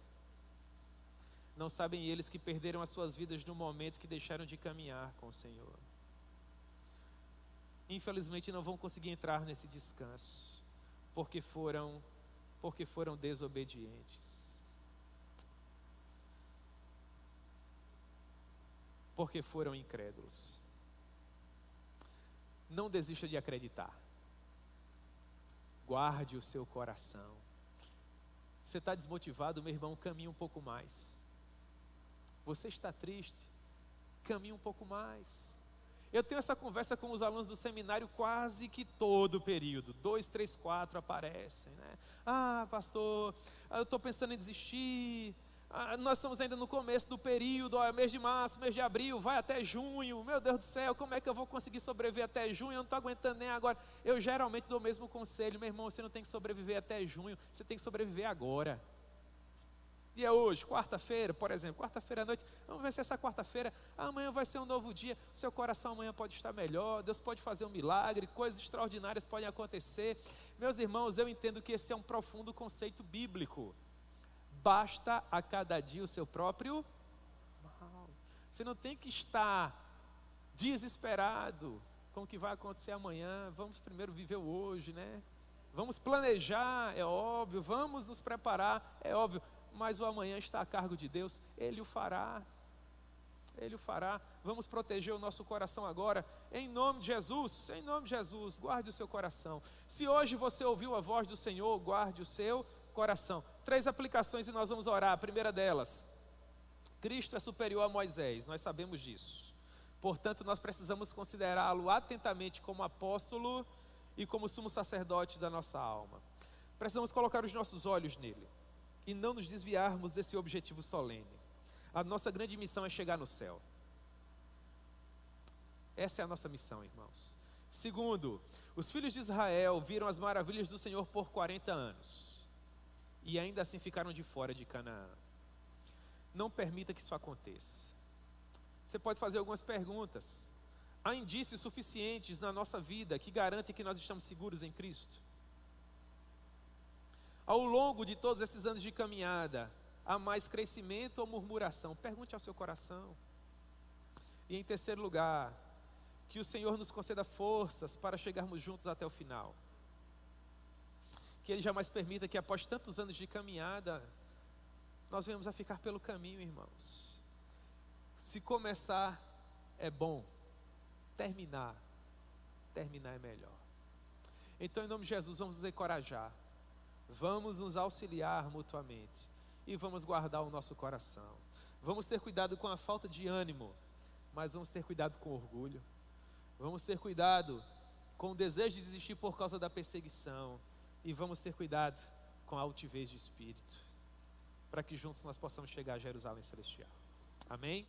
Não sabem eles que perderam as suas vidas no momento que deixaram de caminhar com o Senhor. Infelizmente não vão conseguir entrar nesse descanso, porque foram desobedientes. Porque foram incrédulos. Não desista de acreditar. Guarde o seu coração. Você está desmotivado, meu irmão? Caminhe um pouco mais. Você está triste? Caminhe um pouco mais. Eu tenho essa conversa com os alunos do seminário quase que todo o período. 2, 3, 4 aparecem, né? Ah, pastor, eu estou pensando em desistir. Nós estamos ainda no começo do período, mês de março, mês de abril, vai até junho. Meu Deus do céu, como é que eu vou conseguir sobreviver até junho? Eu não estou aguentando nem agora. Eu geralmente dou o mesmo conselho: meu irmão, você não tem que sobreviver até junho, você tem que sobreviver agora. E é hoje, quarta-feira, por exemplo, quarta-feira à noite. Vamos ver se essa quarta-feira, amanhã vai ser um novo dia. Seu coração amanhã pode estar melhor, Deus pode fazer um milagre, coisas extraordinárias podem acontecer. Meus irmãos, eu entendo que esse é um profundo conceito bíblico. Basta a cada dia o seu próprio mal. Você não tem que estar desesperado com o que vai acontecer amanhã. Vamos primeiro viver o hoje, né? Vamos planejar, é óbvio, vamos nos preparar, é óbvio, mas o amanhã está a cargo de Deus, Ele o fará. Ele o fará. Vamos proteger o nosso coração agora, em nome de Jesus, guarde o seu coração. Se hoje você ouviu a voz do Senhor, guarde o seu coração. 3 aplicações e nós vamos orar. A primeira delas: Cristo é superior a Moisés, nós sabemos disso. Portanto, nós precisamos considerá-lo atentamente como apóstolo e como sumo sacerdote da nossa alma. Precisamos colocar os nossos olhos nele e não nos desviarmos desse objetivo solene. A nossa grande missão é chegar no céu. Essa é a nossa missão, irmãos. Segundo, os filhos de Israel viram as maravilhas do Senhor por 40 anos e ainda assim ficaram de fora de Canaã. Não permita que isso aconteça. Você pode fazer algumas perguntas. Há indícios suficientes na nossa vida que garantem que nós estamos seguros em Cristo? Ao longo de todos esses anos de caminhada, há mais crescimento ou murmuração? Pergunte ao seu coração. E em terceiro lugar, que o Senhor nos conceda forças para chegarmos juntos até o final. Que Ele jamais permita que após tantos anos de caminhada, nós venhamos a ficar pelo caminho, irmãos. Se começar é bom, terminar é melhor. Então, em nome de Jesus, vamos nos encorajar, vamos nos auxiliar mutuamente e vamos guardar o nosso coração. Vamos ter cuidado com a falta de ânimo, mas vamos ter cuidado com o orgulho. Vamos ter cuidado com o desejo de desistir por causa da perseguição e vamos ter cuidado com a altivez de espírito, para que juntos nós possamos chegar a Jerusalém Celestial. Amém?